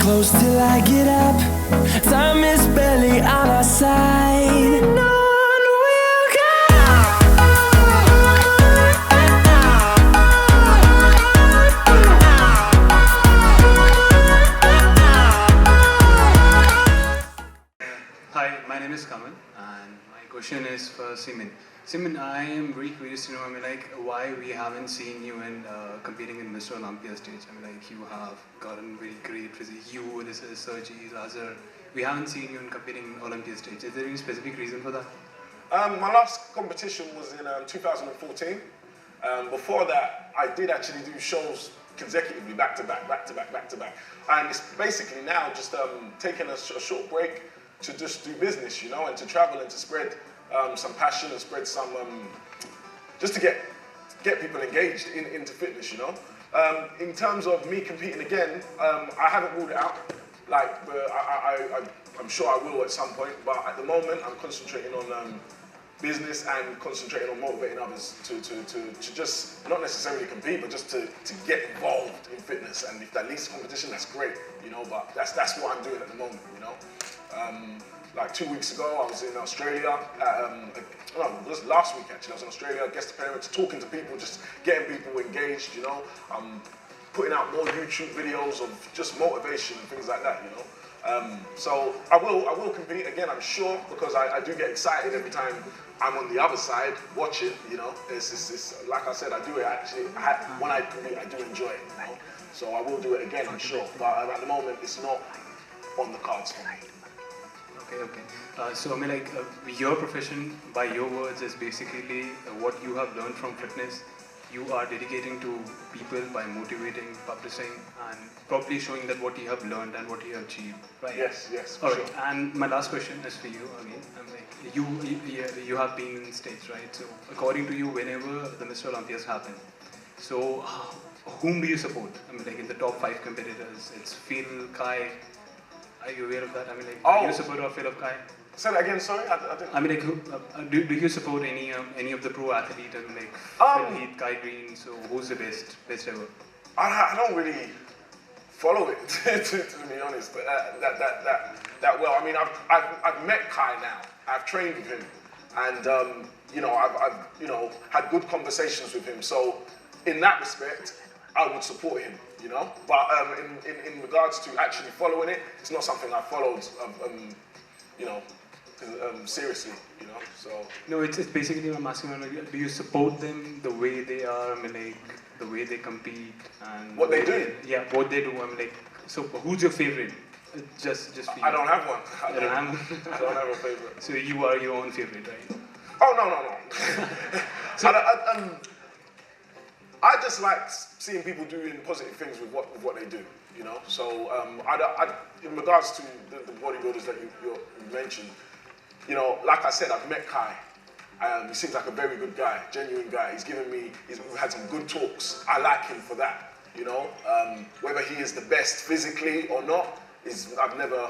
Close till I get up. Time is barely on our side. None will Hi, my name is Kamal, and my question is for Simeon. Simeon, I am very curious to know, why we haven't seen you in competing in Mr. Olympia stage. You have gotten very great physique. You, Ulysses, Sergi, Lazar. We haven't seen you in competing in Olympia stage. Is there any specific reason for that? My last competition was in 2014. Before that, I did actually do shows consecutively, back to back. And it's basically now just taking a short break to just do business, and to travel and to spread some passion and spread some, just to get people engaged into fitness, In terms of me competing again, I haven't ruled it out. I'm sure I will at some point, but at the moment I'm concentrating on business and concentrating on motivating others to just not necessarily compete, but just to get involved in fitness. And if that leads to competition, that's great, But that's what I'm doing at the moment, Like 2 weeks ago, I was in Australia. It was last week actually. I was in Australia, guest appearance, talking to people, just getting people engaged. Putting out more YouTube videos of just motivation and things like that. So I will compete again. I'm sure, because I do get excited every time I'm on the other side watching. It's like I said, I do it actually. When I compete, I do enjoy it. So I will do it again, I'm sure. But at the moment, it's not on the cards for me. Okay. So your profession, by your words, is basically what you have learned from fitness. You are dedicating to people by motivating, publishing, and probably showing that what you have learned and what you have achieved, right? Yes, All sure. right. And my last question is for you again. You have been in states, right? So according to you, whenever the Mr. Olympias happen, so whom do you support? In the top 5 competitors, it's Phil, Kai. Are you aware of that? Do you support or Phil of Kai? Say that again, sorry? I didn't... do you support any of the pro athlete Phil Heath, Kai Green? So who's the best ever? I don't really follow it to be honest. That well. I've met Kai now. I've trained with him, and I've had good conversations with him. So in that respect, I would support him. But in regards to actually following it, it's not something I followed, seriously, So no, it's basically I'm asking, do you support them the way they are? The way they compete and what they do. Yeah, what they do. So who's your favorite? Just for you. I don't have one. I don't have a favorite. So you are your own favorite, right? Oh no. So I just like seeing people doing positive things with what they do, So in regards to the bodybuilders that you mentioned, like I said, I've met Kai. He seems like a very good guy, genuine guy. We've had some good talks. I like him for that, Whether he is the best physically or not, I've never,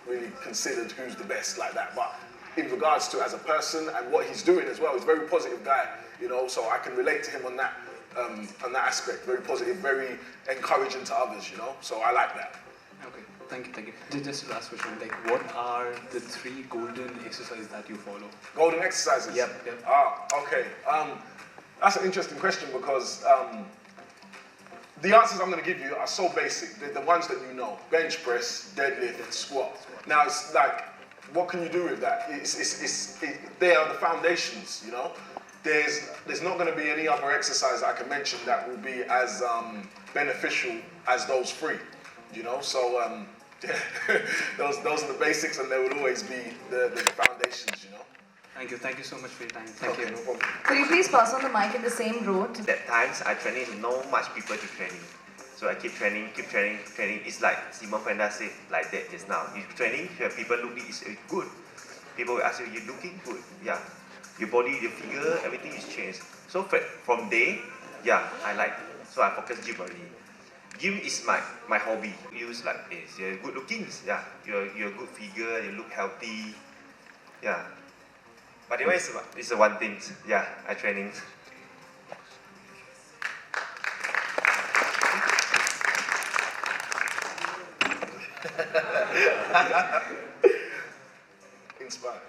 really considered who's the best like that. But in regards to as a person and what he's doing as well, he's a very positive guy, so I can relate to him on that aspect. Very positive, very encouraging to others, So I like that. Okay, thank you. Just last question, what are the 3 golden exercises that you follow? Golden exercises? Yep. Okay. That's an interesting question because the answers I'm going to give you are so basic. They're the ones that you know. Bench press, deadlift, squat. Now it's like, what can you do with that? They are the foundations, There's not going to be any other exercise I can mention that will be as beneficial as those 3, So those are the basics, and they will always be the foundations, Thank you so much for your time. Thank you. No problem. Could you please pass on the mic in the same row? At times, I training no much people to training. So I keep training. It's like Simeon Panda said, like that just now. You training, people looking is good. People will ask you, you're looking good. Yeah. Your body, your figure, everything is changed. So from there, yeah, I like. So I focus gym already. Gym is my hobby. Use like this. You're good looking. Yeah. You're good figure. You look healthy. Yeah. But anyway, it's one thing. Yeah, I training.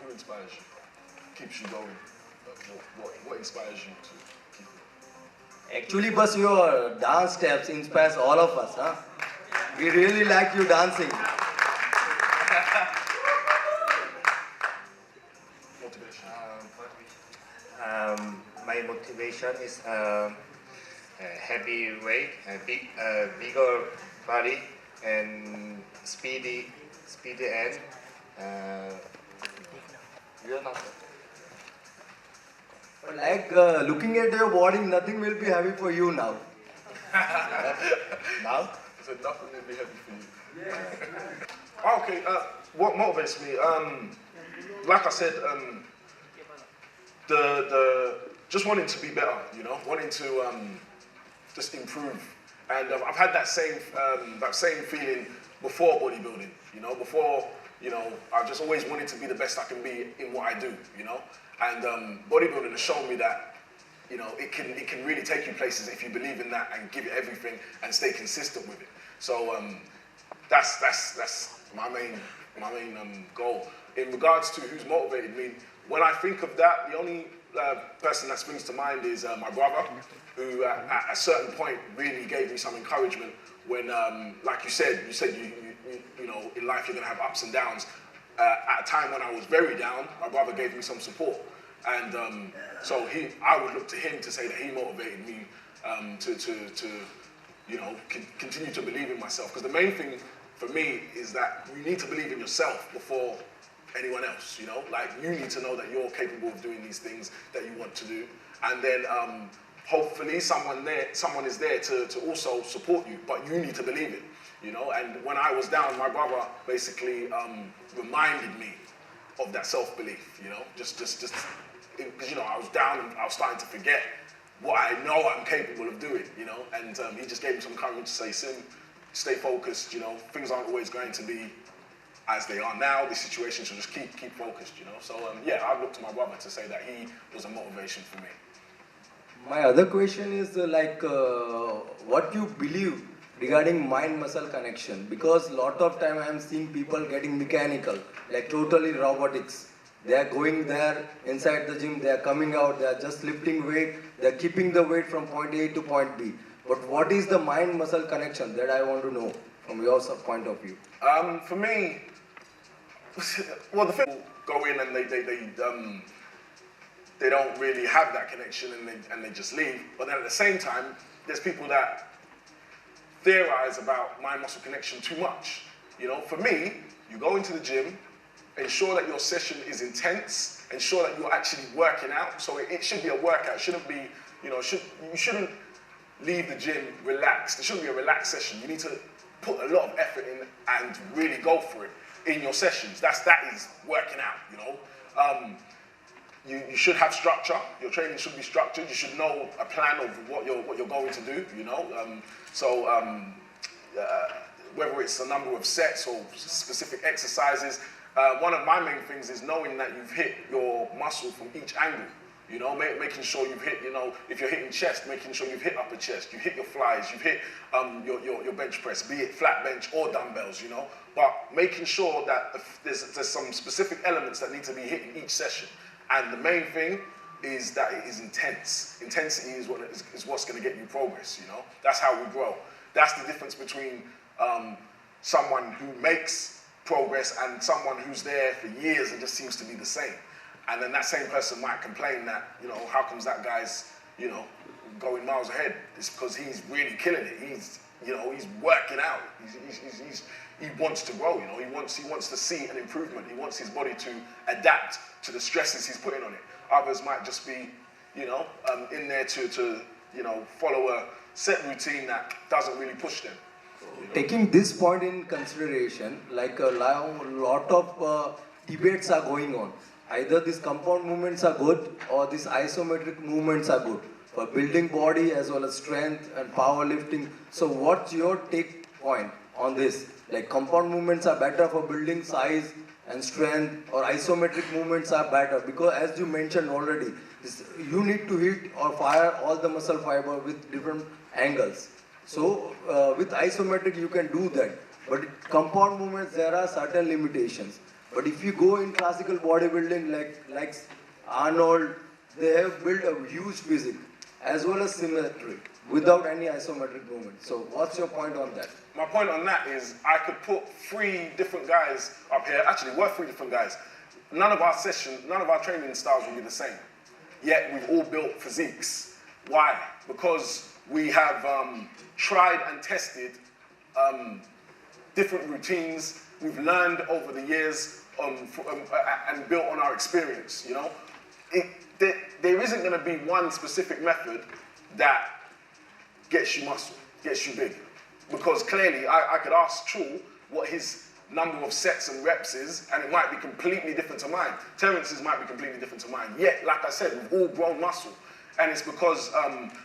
Who inspires you? Keeps you going? What inspires you to keep it? Actually, boss, your dance steps inspires all of us, huh? We really like you dancing. Motivation. My motivation is heavy weight, bigger body, and speedy and But like looking at your body, nothing will be heavy for you now. Now? So nothing will be heavy for you. Yeah. Okay, what motivates me? Like I said, the just wanting to be better, you know, wanting to just improve. And I've had that same feeling before bodybuilding, you know, I just always wanted to be the best I can be in what I do, you know. And bodybuilding has shown me that, you know, it can really take you places if you believe in that and give it everything and stay consistent with it. So that's my main goal. In regards to who's motivated me, when I think of that, the only person that springs to mind is my brother, who at a certain point really gave me some encouragement when, like you said you know, in life you're gonna have ups and downs. At a time when I was very down, my brother gave me some support, and so I would look to him to say that he motivated me to you know, continue to believe in myself. Because the main thing for me is that you need to believe in yourself before anyone else, you know? Like, you need to know that you're capable of doing these things that you want to do. And then hopefully someone is there to also support you, but you need to believe it, you know? And when I was down, my brother basically reminded me of that self-belief, you know? Just because, you know, I was down and I was starting to forget what I know I'm capable of doing, you know? And he just gave me some encouragement to say, Sim, stay focused, you know? Things aren't always going to be as they are now, the situation, so just keep focused, you know? So yeah, I look to my brother to say that he was a motivation for me. My other question is what you believe regarding mind-muscle connection, because lot of time I am seeing people getting mechanical, like totally robotics. They are going there inside the gym, they are coming out, they are just lifting weight, they are keeping the weight from point A to point B. But what is the mind-muscle connection? That I want to know from your point of view. For me, well, the people go in and they don't really have that connection and they just leave. But then at the same time, there's people that theorize about mind-muscle connection too much. You know, for me, you go into the gym, ensure that your session is intense, ensure that you're actually working out. So it should be a workout. It shouldn't be, you know, you shouldn't leave the gym relaxed. It shouldn't be a relaxed session. You need to put a lot of effort in and really go for it in your sessions. That is working out, you know. You should have structure. Your training should be structured. You should know a plan of what you're going to do, you know. Whether it's a number of sets or specific exercises, one of my main things is knowing that you've hit your muscle from each angle. You know, making sure you've hit, you know, if you're hitting chest, making sure you've hit upper chest, you hit your flies, you've hit your bench press, be it flat bench or dumbbells, you know. But making sure that there's some specific elements that need to be hit in each session. And the main thing is that it is intense. Intensity is what's going to get you progress, you know. That's how we grow. That's the difference between someone who makes progress and someone who's there for years and just seems to be the same. And then that same person might complain that, you know, how comes that guy's, you know, going miles ahead? It's because he's really killing it. He's, you know, he's working out. He wants to grow, you know. He wants to see an improvement. He wants his body to adapt to the stresses he's putting on it. Others might just be, you know, in there to you know, follow a set routine that doesn't really push them. Taking this point in consideration, like a lot of debates are going on. Either these compound movements are good or these isometric movements are good for building body as well as strength and powerlifting. So what's your take point on this? Like compound movements are better for building size and strength, or isometric movements are better? Because as you mentioned already, you need to hit or fire all the muscle fiber with different angles. So with isometric you can do that, but compound movements there are certain limitations. But if you go in classical bodybuilding like Arnold, they have built a huge physique as well as symmetry without any isometric movement. So what's your point on that? My point on that is I could put 3 different guys up here, actually we're 3 different guys. None of our training styles will be the same. Yet we've all built physiques. Why? Because we have tried and tested different routines. We've learned over the years and built on our experience, you know. There isn't going to be one specific method that gets you muscle, gets you big. Because clearly, I could ask Chul what his number of sets and reps is, and it might be completely different to mine. Terrence's might be completely different to mine. Yet, like I said, we've all grown muscle. And it's because,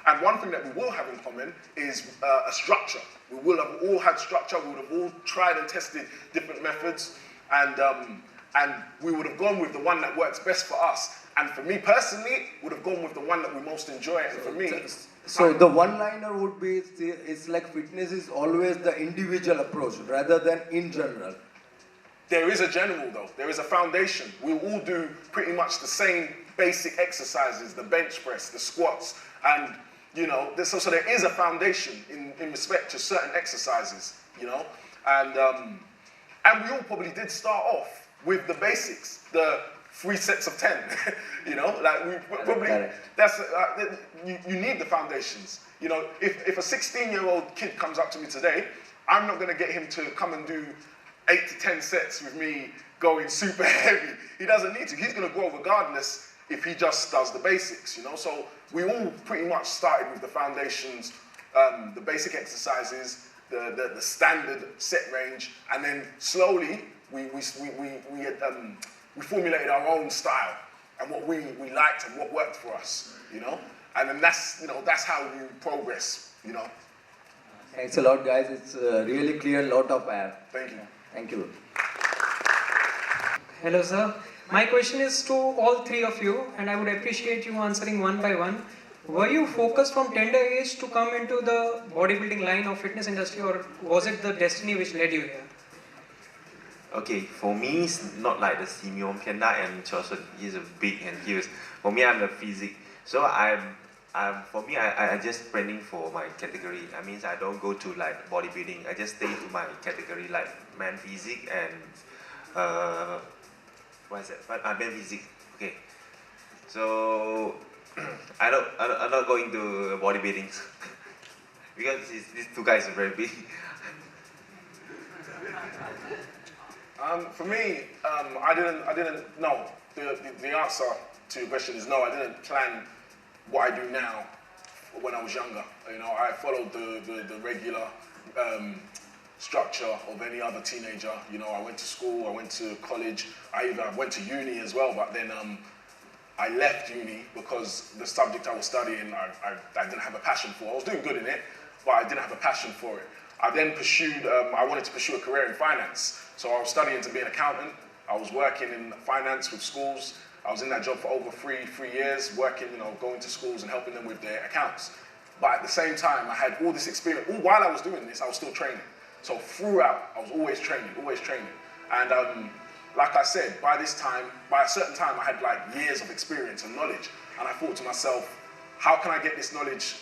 and one thing that we will have in common is a structure. We will have all had structure, we would have all tried and tested different methods, and we would have gone with the one that works best for us. And for me personally, would have gone with the one that we most enjoy, and for me... So the one-liner would be, it's like fitness is always the individual approach rather than in general. There is a general though, there is a foundation. We'll all do pretty much the same basic exercises, the bench press, the squats, and you know, so there is a foundation in respect to certain exercises, you know, and we all probably did start off with the basics, the 3 sets of 10, you know, like we probably, that's, you need the foundations. You know, if a 16-year-old kid comes up to me today, I'm not gonna get him to come and do 8 to 10 sets with me going super heavy. He doesn't need to, he's gonna grow regardless if he just does the basics, you know? So we all pretty much started with the foundations, the basic exercises, the standard set range, and then slowly we formulated our own style and what we liked and what worked for us, you know? And then that's, you know, that's how you progress, you know? Thanks a lot, guys. It's really clear, lot of air. Thank you. Thank you. Hello, sir. My question is to all 3 of you, and I would appreciate you answering one by one. Were you focused from tender age to come into the bodybuilding line of fitness industry, or was it the destiny which led you here? Okay, for me, it's not like the Simeon Panda and Chul Soon. He's a big and huge. For me, I'm the physique. So for me, I just training for my category. I mean, I don't go to like bodybuilding. I just stay to my category, like man physique and what is that? Man physique. Okay. So I'm not going to bodybuilding because these 2 guys are very big. For me, I didn't know. The answer to your question is no, I didn't plan what I do now when I was younger. You know, I followed the regular structure of any other teenager. You know, I went to school, I went to college, I even went to uni as well, but then I left uni because the subject I was studying, I didn't have a passion for. I was doing good in it, but I didn't have a passion for it. I then pursued, I wanted to pursue a career in finance. So I was studying to be an accountant. I was working in finance with schools. I was in that job for over three years, working, you know, going to schools and helping them with their accounts. But at the same time, I had all this experience. While I was doing this, I was still training. So throughout, I was always training. And like I said, by a certain time, I had like years of experience and knowledge. And I thought to myself, how can I get this knowledge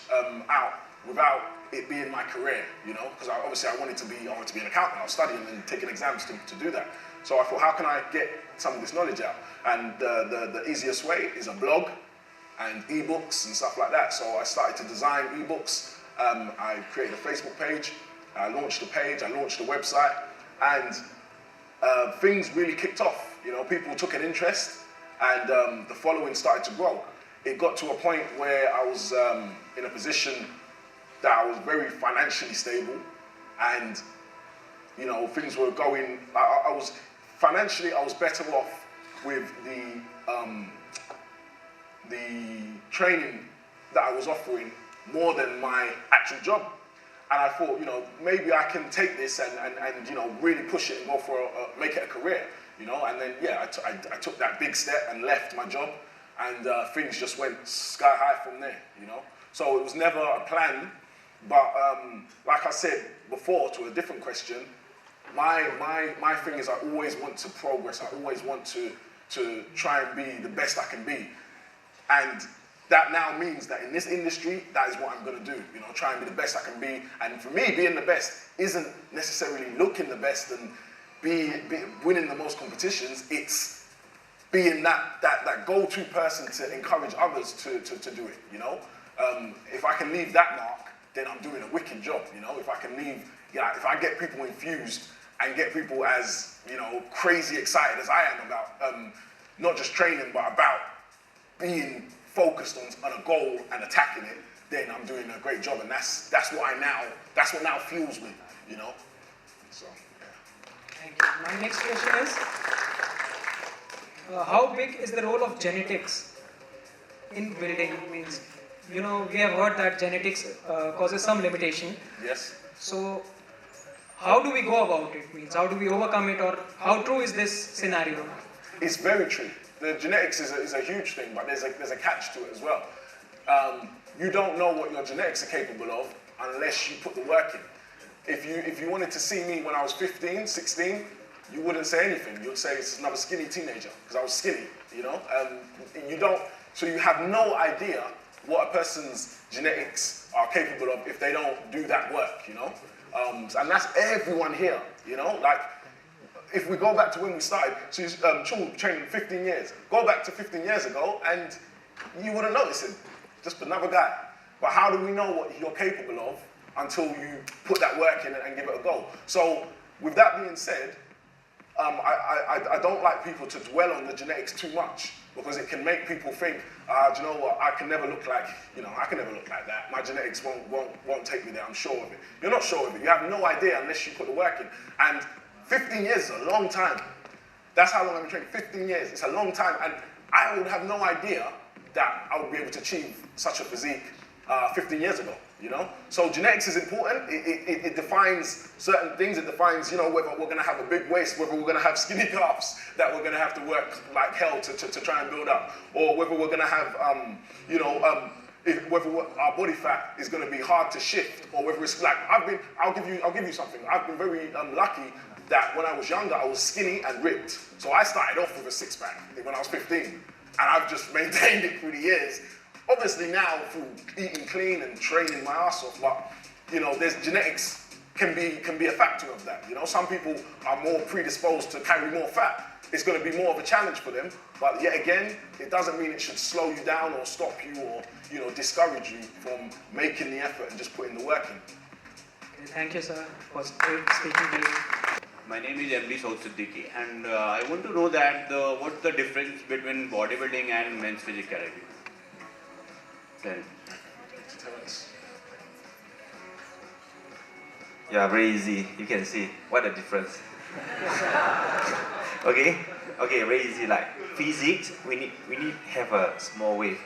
out without it being my career, you know? Because obviously I wanted to be an accountant. I was studying and taking exams to do that. So I thought, how can I get some of this knowledge out? And the easiest way is a blog and ebooks and stuff like that. So I started to design ebooks. I created a Facebook page. I launched a page. I launched a website, and things really kicked off. You know, people took an interest, and the following started to grow. It got to a point where I was in a position that I was very financially stable, and you know, things were going. I was financially, I was better off with the training that I was offering more than my actual job. And I thought, you know, maybe I can take this and you know, really push it and go for make it a career, you know. And then yeah, I took that big step and left my job, and things just went sky high from there, you know. So it was never a plan, but like I said before to a different question, my thing is I always want to progress. I always want to try and be the best I can be, and that now means that in this industry, that is what I'm going to do. You know, try and be the best I can be. And for me, being the best isn't necessarily looking the best and winning the most competitions. It's being that go-to person to encourage others to do it. You know, if I can leave that mark, then I'm doing a wicked job. You know, if I can leave, yeah, if I get people infused and get people as, you know, crazy excited as I am about not just training, but about being focused on a goal and attacking it, then I'm doing a great job, and that's what now fuels me, you know. So yeah. Thank you. My next question is, how big is the role of genetics in building? Means, you know, we have heard that genetics causes some limitation. Yes. So how do we go about it? Means, how do we overcome it, or how true is this scenario? It's very true. The genetics is a huge thing, but there's a catch to it as well. You don't know what your genetics are capable of unless you put the work in. If you wanted to see me when I was 15, 16, you wouldn't say anything. You'd say it's another skinny teenager, because I was skinny, you know? So you have no idea what a person's genetics are capable of if they don't do that work, you know? And that's everyone here, you know? Like, if we go back to when we started, so Chul training 15 years. Go back to 15 years ago and you wouldn't notice him, just another guy. But how do we know what you're capable of until you put that work in and give it a go? So with that being said, I don't like people to dwell on the genetics too much, because it can make people think, do you know what, I can never look like, you know, I can never look like that. My genetics won't take me there, I'm sure of it. You're not sure of it, you have no idea unless you put the work in. And 15 years is a long time. That's how long I've been training, 15 years. It's a long time, and I would have no idea that I would be able to achieve such a physique 15 years ago, you know? So genetics is important. It defines certain things. It defines, you know, whether we're gonna have a big waist, whether we're gonna have skinny calves that we're gonna have to work like hell to try and build up, or whether we're gonna have, whether our body fat is gonna be hard to shift, or whether it's like, I'll give you something. I've been very lucky that when I was younger, I was skinny and ripped. So I started off with a six-pack when I was 15, and I've just maintained it through the years. Obviously now through eating clean and training my ass off, but you know, there's genetics can be a factor of that. You know, some people are more predisposed to carry more fat. It's going to be more of a challenge for them, but yet again, it doesn't mean it should slow you down or stop you or, you know, discourage you from making the effort and just putting the work in. Okay, thank you, sir. It was great speaking to you. My name is MD Saud Siddiqui, and I want to know that what's the difference between bodybuilding and men's physicality? Terrence. Yeah, very easy. You can see what the difference. Okay, very easy. Like physics, we need have a small weight,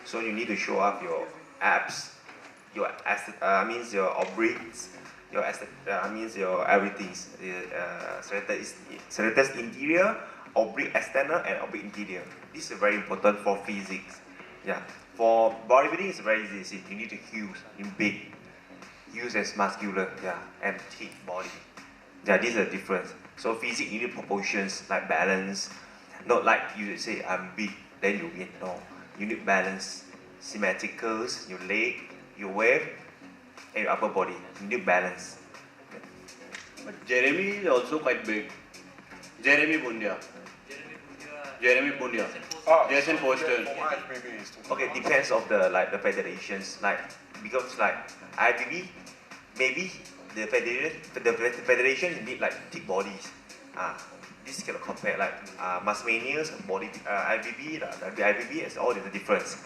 so you need to show up your abs, your means your obliques, your means your everything. Serratus interior, oblique external, and oblique interior. This is very important for physics. Yeah. For bodybuilding, it's very easy. You need to use as muscular, yeah, and thick body. Yeah, this is the difference. So physics, you need proportions like balance. Not like you say I'm big, then you win. No, you need balance, symmetricals, your leg, your waist, and your upper body. You need balance. But Jeremy is also quite big. Jeremy Bundia. Jason Poston. Okay, depends of the federations. Like because like IBB, maybe the federation need like thick bodies. This cannot compare like MuscleMania's body IBB. The IBB is all the difference.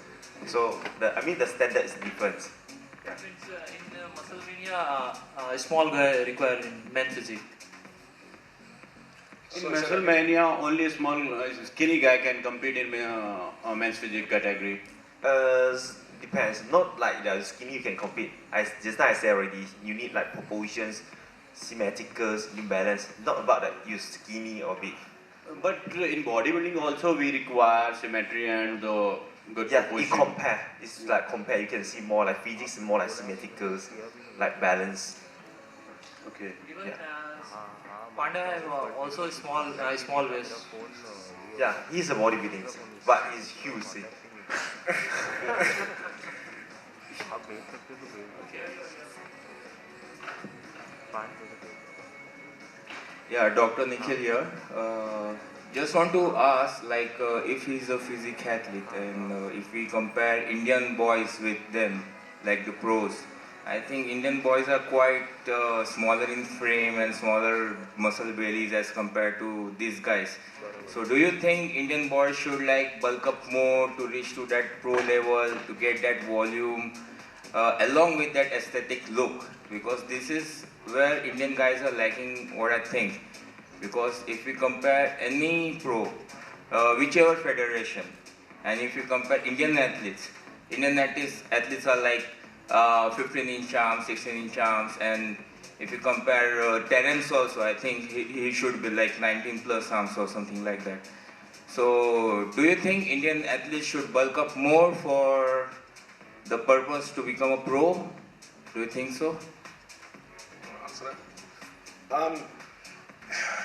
So the standard is different. In MuscleMania, a small guy required in men's physique. In MuscleMania, only a small, skinny guy can compete in men's physique category. Depends. Not like the skinny you can compete. Just like I said already, you need like proportions, symmetricals, imbalance. Not about that you're skinny or big. But in bodybuilding also we require symmetry and good proportion. It's like compare. You can see more like physics, more like symmetricals, like balance. Okay. Even Panda have also small waist. Yeah, he's a bodybuilding, but he's huge. See. Yeah, Dr. Nikhil here. Just want to ask, if he's a physique athlete and if we compare Indian boys with them, like the pros, I think Indian boys are quite smaller in frame and smaller muscle bellies as compared to these guys. So do you think Indian boys should bulk up more to reach to that pro level, to get that volume, along with that aesthetic look? Because this is where Indian guys are lacking, what I think. Because if we compare any pro, whichever federation, and if you compare Indian athletes are like 15-inch arms, 16-inch arms, and if you compare Terrence also, I think he should be like 19 plus arms or something like that. So do you think Indian athletes should bulk up more for the purpose to become a pro? Do you think so? Answer that.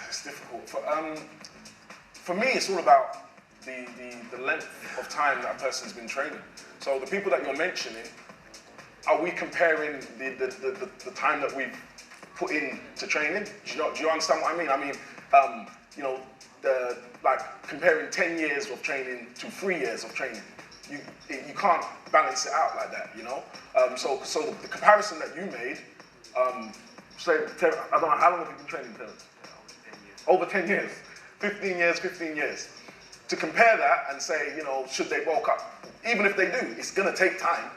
It's difficult. For me, it's all about the length of time that a person's been training. So the people that you're mentioning, are we comparing the time that we've put in to training? Do you understand what I mean? I mean, like comparing 10 years of training to 3 years of training. You can't balance it out like that, you know? So the comparison that you made, say, I don't know, how long have you been training, Terrence? Over 10 years. 15 years. To compare that and say, should they bulk up? Even if they do, it's gonna take time,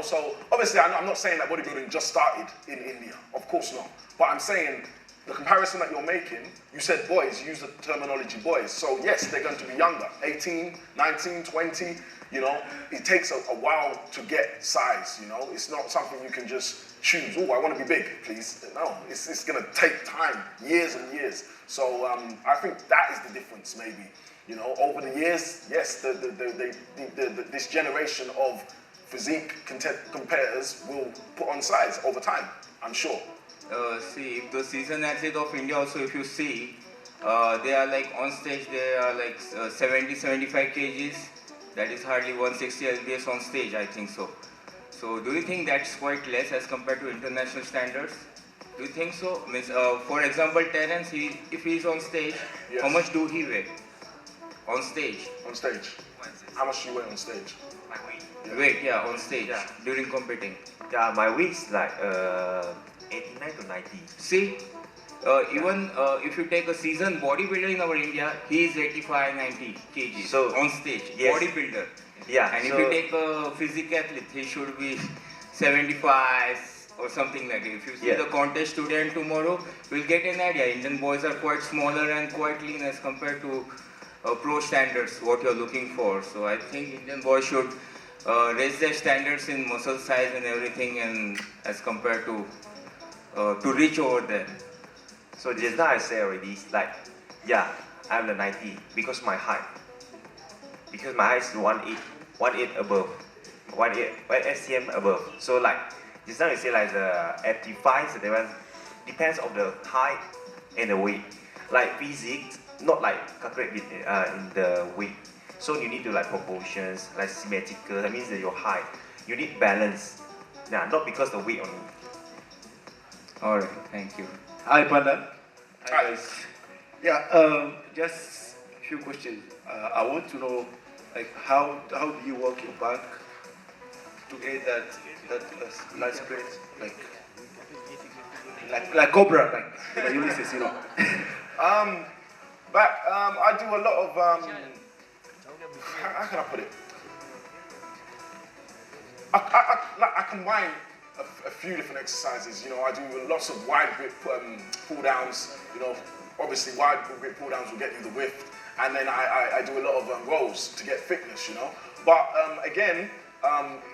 So obviously, I'm not saying that bodybuilding just started in India. Of course not. But I'm saying the comparison that you're making, you said boys, you use the terminology boys. So yes, they're going to be younger, 18, 19, 20, It takes a while to get size, It's not something you can just choose. Oh, I want to be big, please. No, it's going to take time, years and years. So I think that is the difference, maybe. Over the years, yes, this generation of physique competitors will put on size over time, I'm sure. See, if the seasoned athlete of India also, if you see, they are on stage, they are 70, 75 kgs. That is hardly 160 lbs on stage, I think so. So do you think that's quite less as compared to international standards? Do you think so? For example, Terrence, if he's on stage, yes. How much do he weigh? On stage? On stage. How much do you weigh on stage? My weight. Yeah. Weight, yeah, on stage, during competing. Yeah, my weight is 89 to 90. See, even if you take a seasoned bodybuilder in our India, he is 85, 90 kg So, on stage, yes. bodybuilder. Yeah. And if you take a physique athlete, he should be 75 or something like that. If you see the contest student tomorrow, we'll get an idea. Indian boys are quite smaller and quite lean as compared to pro standards, what you're looking for. So I think Indian boys should raise their standards in muscle size and everything, and as compared to reach over there. So just now I said already, I'm the 90 because my height. Because my height is 1.8 above, 1 cm above. So just now you say the FT5, so that depends on the height and the weight. Like physics, not calculate in the weight. So you need to proportions, symmetrical. That means that your height. You need balance. Nah, not because the weight only. All right, thank you. Hi, Panda. Hi. Guys. Yeah, just a few questions. I want to know, how do you work your back to get that nice place, like Cobra, Ulysses, I do a lot of how can I put it? I combine a few different exercises. You know, I do lots of wide grip pull downs. You know, obviously wide grip pull downs will get you the width, and then I do a lot of rows to get thickness. You know, but again,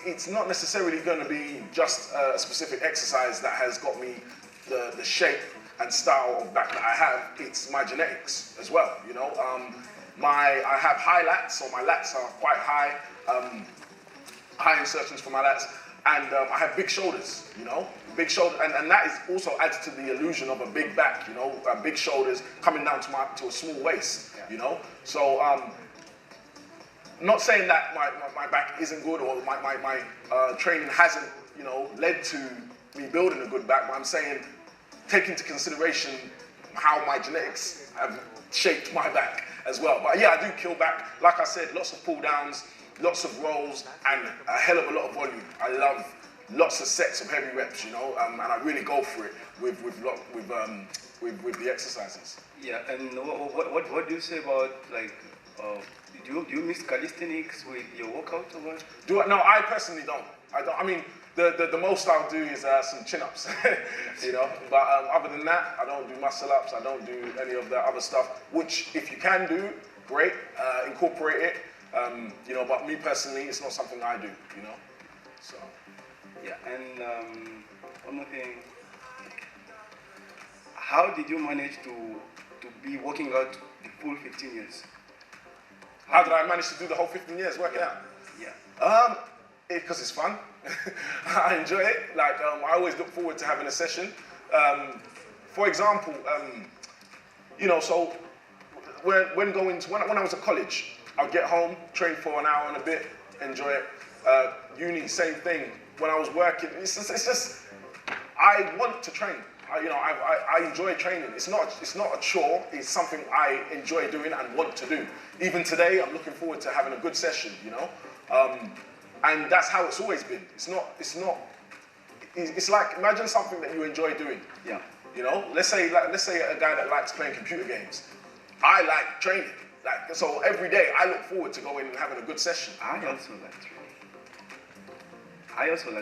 it's not necessarily going to be just a specific exercise that has got me the shape and style of back that I have. It's my genetics as well. You know, I have high lats, so my lats are quite high. High insertions for my lats, and I have big shoulders, you know, big shoulder, and that is also adds to the illusion of a big back, you know, big shoulders coming down to a small waist, you know. So not saying that my back isn't good or my training hasn't, you know, led to me building a good back, but I'm saying take into consideration how my genetics have shaped my back as well. But yeah, I do kill back. Like I said, lots of pull downs, lots of rolls, and a hell of a lot of volume. I love lots of sets of heavy reps, you know, and I really go for it with the exercises. Yeah, and what do you say about like, do you mix calisthenics with your workout or what? No, I personally don't. I mean, the most I'll do is some chin-ups, you know. But other than that, I don't do muscle-ups. I don't do any of the other stuff. Which, if you can do, great. Incorporate it. You know, but me personally, it's not something I do, you know. So yeah, and one more thing. How did you manage to be working out the full 15 years? How did I manage to do the whole 15 years working out? Yeah. Because it's fun. I enjoy it. Like I always look forward to having a session. For example, you know, so when I was at college, I'd get home, train for an hour and a bit, enjoy it. Uni, same thing. When I was working, it's just I want to train. I enjoy training. It's not a chore. It's something I enjoy doing and want to do. Even today, I'm looking forward to having a good session. You know, and that's how it's always been. It's like, imagine something that you enjoy doing. Yeah. You know, let's say a guy that likes playing computer games. I like training. Like, so every day I look forward to going and having a good session. I also like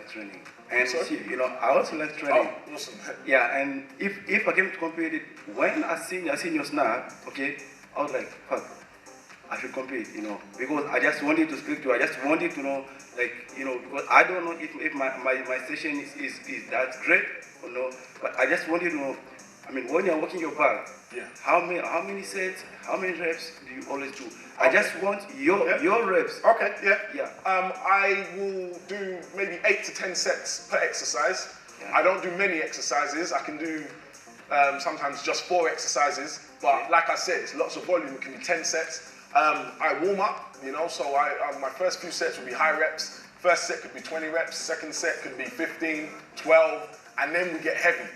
training. And you know, I also like training. Oh, awesome. Yeah, and if I came to compete it, when I seen your snap, okay, I was like, fuck, I should compete, you know, because I just wanted to speak to you. I just wanted to know, like, you know, because I don't know if my session is that great or no, but I just wanted to know, I mean, when you're working your back, yeah, how many sets, how many reps do you always do? I just want your reps. Okay, yeah. Yeah. I will do maybe 8 to 10 sets per exercise. Yeah. I don't do many exercises. I can do sometimes just 4 exercises. But like I said, it's lots of volume. It can be 10 sets. I warm up, you know, so my first few sets will be high reps. First set could be 20 reps. Second set could be 15, 12, and then we get heavy.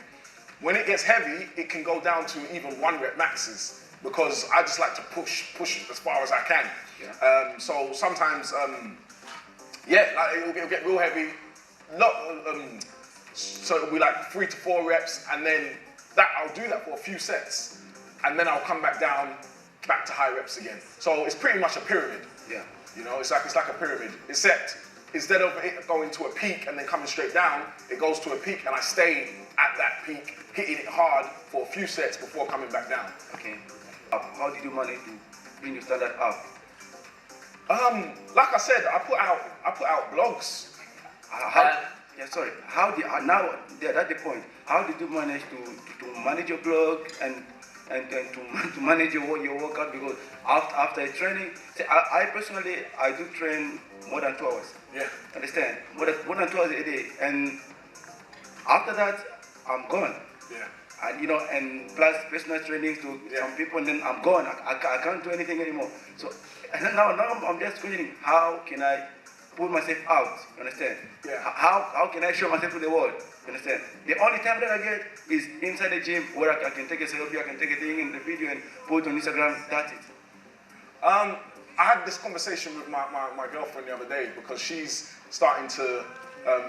When it gets heavy, it can go down to even 1 rep maxes, because I just like to push as far as I can. Yeah. So sometimes, yeah, like it'll get real heavy. So it'll be like 3 to 4 reps, and then I'll do that for a few sets, and then I'll come back down, back to high reps again. So it's pretty much a pyramid. Yeah. You know, it's like a pyramid. Except instead of it going to a peak and then coming straight down, it goes to a peak, and I stay at that peak, hitting it hard for a few sets before coming back down. Okay. How did you manage to bring your standard up? Like I said, I put out blogs. Now at the point, how did you manage to manage your blog and to manage your workout? Because after training, I personally do train more than 2 hours. Yeah. Understand? More than 2 hours a day, and after that, I'm gone. Yeah. And you know, and plus personal training to some people, and then I'm gone. I can't do anything anymore. So and now I'm just questioning, how can I put myself out? You understand? Yeah. How can I show myself to the world? You understand? The only time that I get is inside the gym, where I can take a selfie, I can take a thing in the video and put it on Instagram. That's it. I had this conversation with my girlfriend the other day, because she's starting to,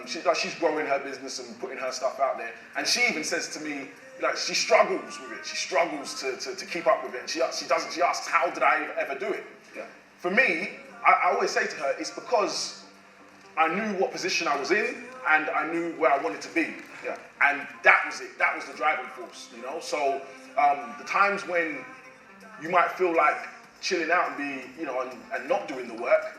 she's growing her business and putting her stuff out there. And she even says to me, like, she struggles with it. She struggles to keep up with it. And she asks, how did I ever do it? Yeah. For me, I always say to her, it's because I knew what position I was in, and I knew where I wanted to be. Yeah. And that was it. That was the driving force, you know. So the times when you might feel like chilling out and be, you know, and not doing the work.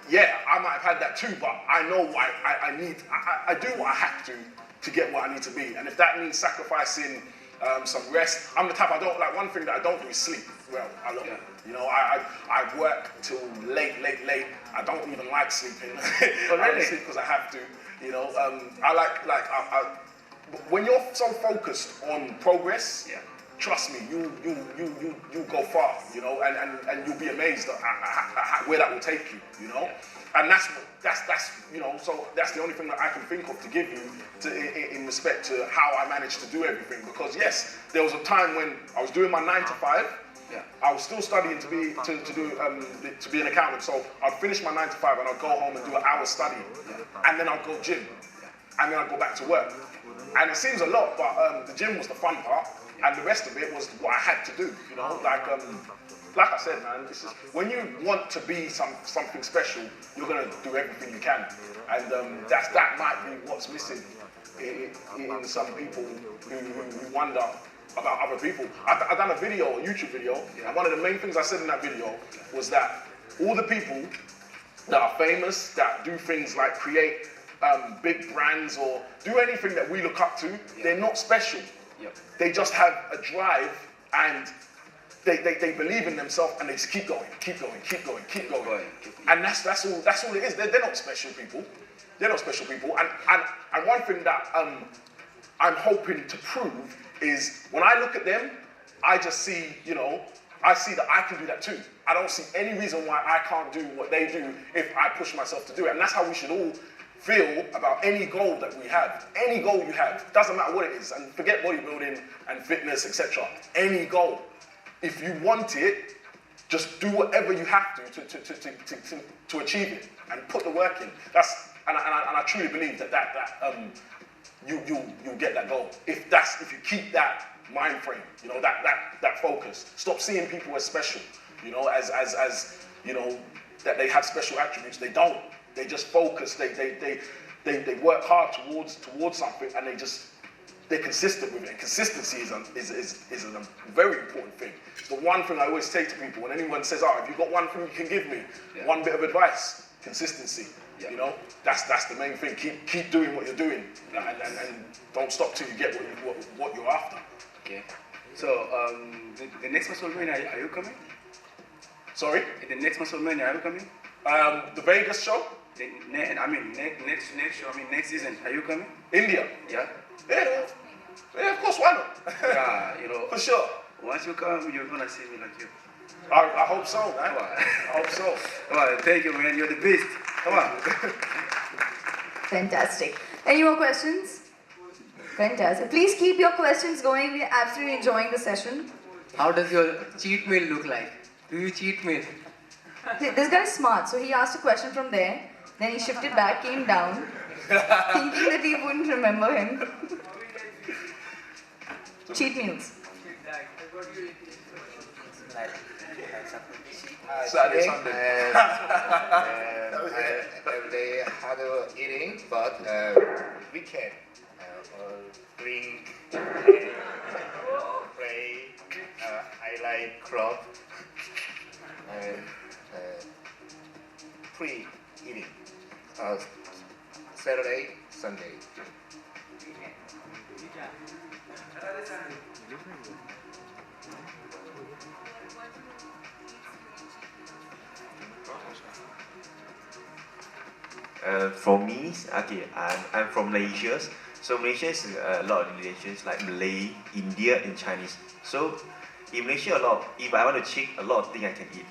Yeah, I might have had that too, but I know why I do what I have to get what I need to be. And if that means sacrificing some rest, I'm the type one thing that I don't do is sleep well a lot. Yeah. You know, I work till late. I don't even like sleeping. Oh, I really? only sleep because I have to. You know, I when you're so focused on progress, Yeah. trust me, you go far, you know, and you'll be amazed at where that will take you, you know. And that's you know, so that's the only thing that I can think of to give you in respect to how I managed to do everything. Because yes, there was a time when I was doing my 9 to 5. Yeah. I was still studying to be an accountant. So I'd finish my 9 to 5 and I'd go home and do an hour study, and then I'd go gym, and then I'd go back to work. And it seems a lot, but the gym was the fun part. And the rest of it was what I had to do, you know. Like I said, man, this is when you want to be something special, you're gonna do everything you can, and that might be what's missing in some people who wonder about other people. I done a video, a YouTube video, and one of the main things I said in that video was that all the people that are famous, that do things like create big brands or do anything that we look up to, they're not special. They just have a drive and they believe in themselves and they just keep going. And that's all it is. They're not special people. They're not special people. And one thing that I'm hoping to prove is when I look at them, I just see, you know, I see that I can do that too. I don't see any reason why I can't do what they do if I push myself to do it. And that's how we should all feel about any goal that we have. Any goal you have, doesn't matter what it is, and forget bodybuilding and fitness, etc. Any goal, if you want it, just do whatever you have to achieve it and put the work in. And I truly believe that you'll get that goal if you keep that mind frame, you know, that focus. Stop seeing people as special, you know, as you know, that they have special attributes. They don't. They just focus. They work hard towards something, and they're consistent with it. And consistency is a very important thing. It's the one thing I always say to people when anyone says, "Oh, have you got one thing you can give me? One bit of advice." Consistency. Yeah. You know, that's the main thing. Keep doing what you're doing, and don't stop till you get what you're after. Okay. So the next MuscleMania, are you coming? Sorry? The next MuscleMania, are you coming? The Vegas show? Next show. Next season. Are you coming? India. Yeah. Yeah, of course. Why not? Yeah, you know. For sure. Once you come, you're gonna see me like you. I hope so, man. Come on. I hope so. Come on, thank you, man. You're the best. Come on. Fantastic. Any more questions? Fantastic. Please keep your questions going. We're absolutely enjoying the session. How does your cheat meal look like? Do you cheat meal? This guy is smart, so he asked a question from there, then he shifted back, came down, thinking that we wouldn't remember him. Cheat meals. Saturday, every day hard eating, but weekend drink, play, I like club, and free eating. Saturday, Sunday. For me, okay, I'm from Malaysia. So Malaysia is a lot of religions like Malay, India, and Chinese. So in Malaysia, if I want to cheat, a lot of things I can eat.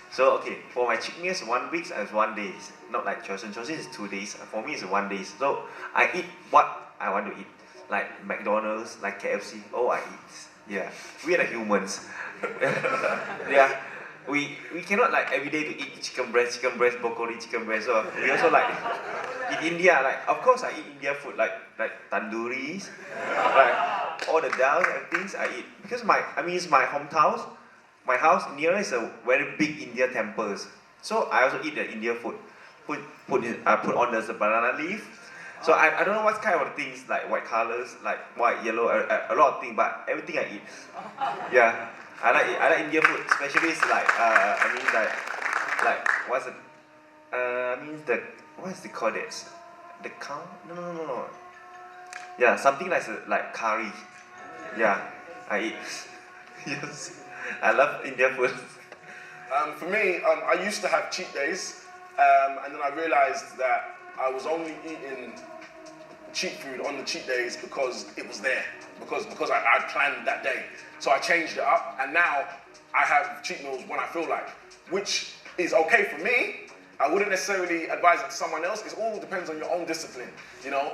So okay, for my cheat meals, 1 week is 1 day, not like Chosun. Chosun is 2 days. For me, it's 1 day. So I eat what I want to eat, like McDonald's, like KFC. Oh, I eat. Yeah, we are the humans. Yeah. We cannot like every day to eat chicken breast, broccoli, chicken breast. So we also like in India, like of course I eat Indian food like tandooris, like all the dals and things I eat because it's my hometown. My house near is a very big Indian temples, so I also eat the Indian food. Put on the banana leaf. So I don't know what kind of things, like white colors, like white, yellow, a lot of things, but everything I eat. Yeah, I like Indian food, especially it's like, I mean like what's it? I mean what's it called it? The cow? No. Yeah, something like curry. Yeah, I eat. Yes, I love Indian food. For me, I used to have cheat days, and then I realized that I was only eating cheat food on the cheat days because it was there, because I planned that day. So I changed it up, and now I have cheat meals when I feel like, which is okay for me. I wouldn't necessarily advise it to someone else. It all depends on your own discipline, you know.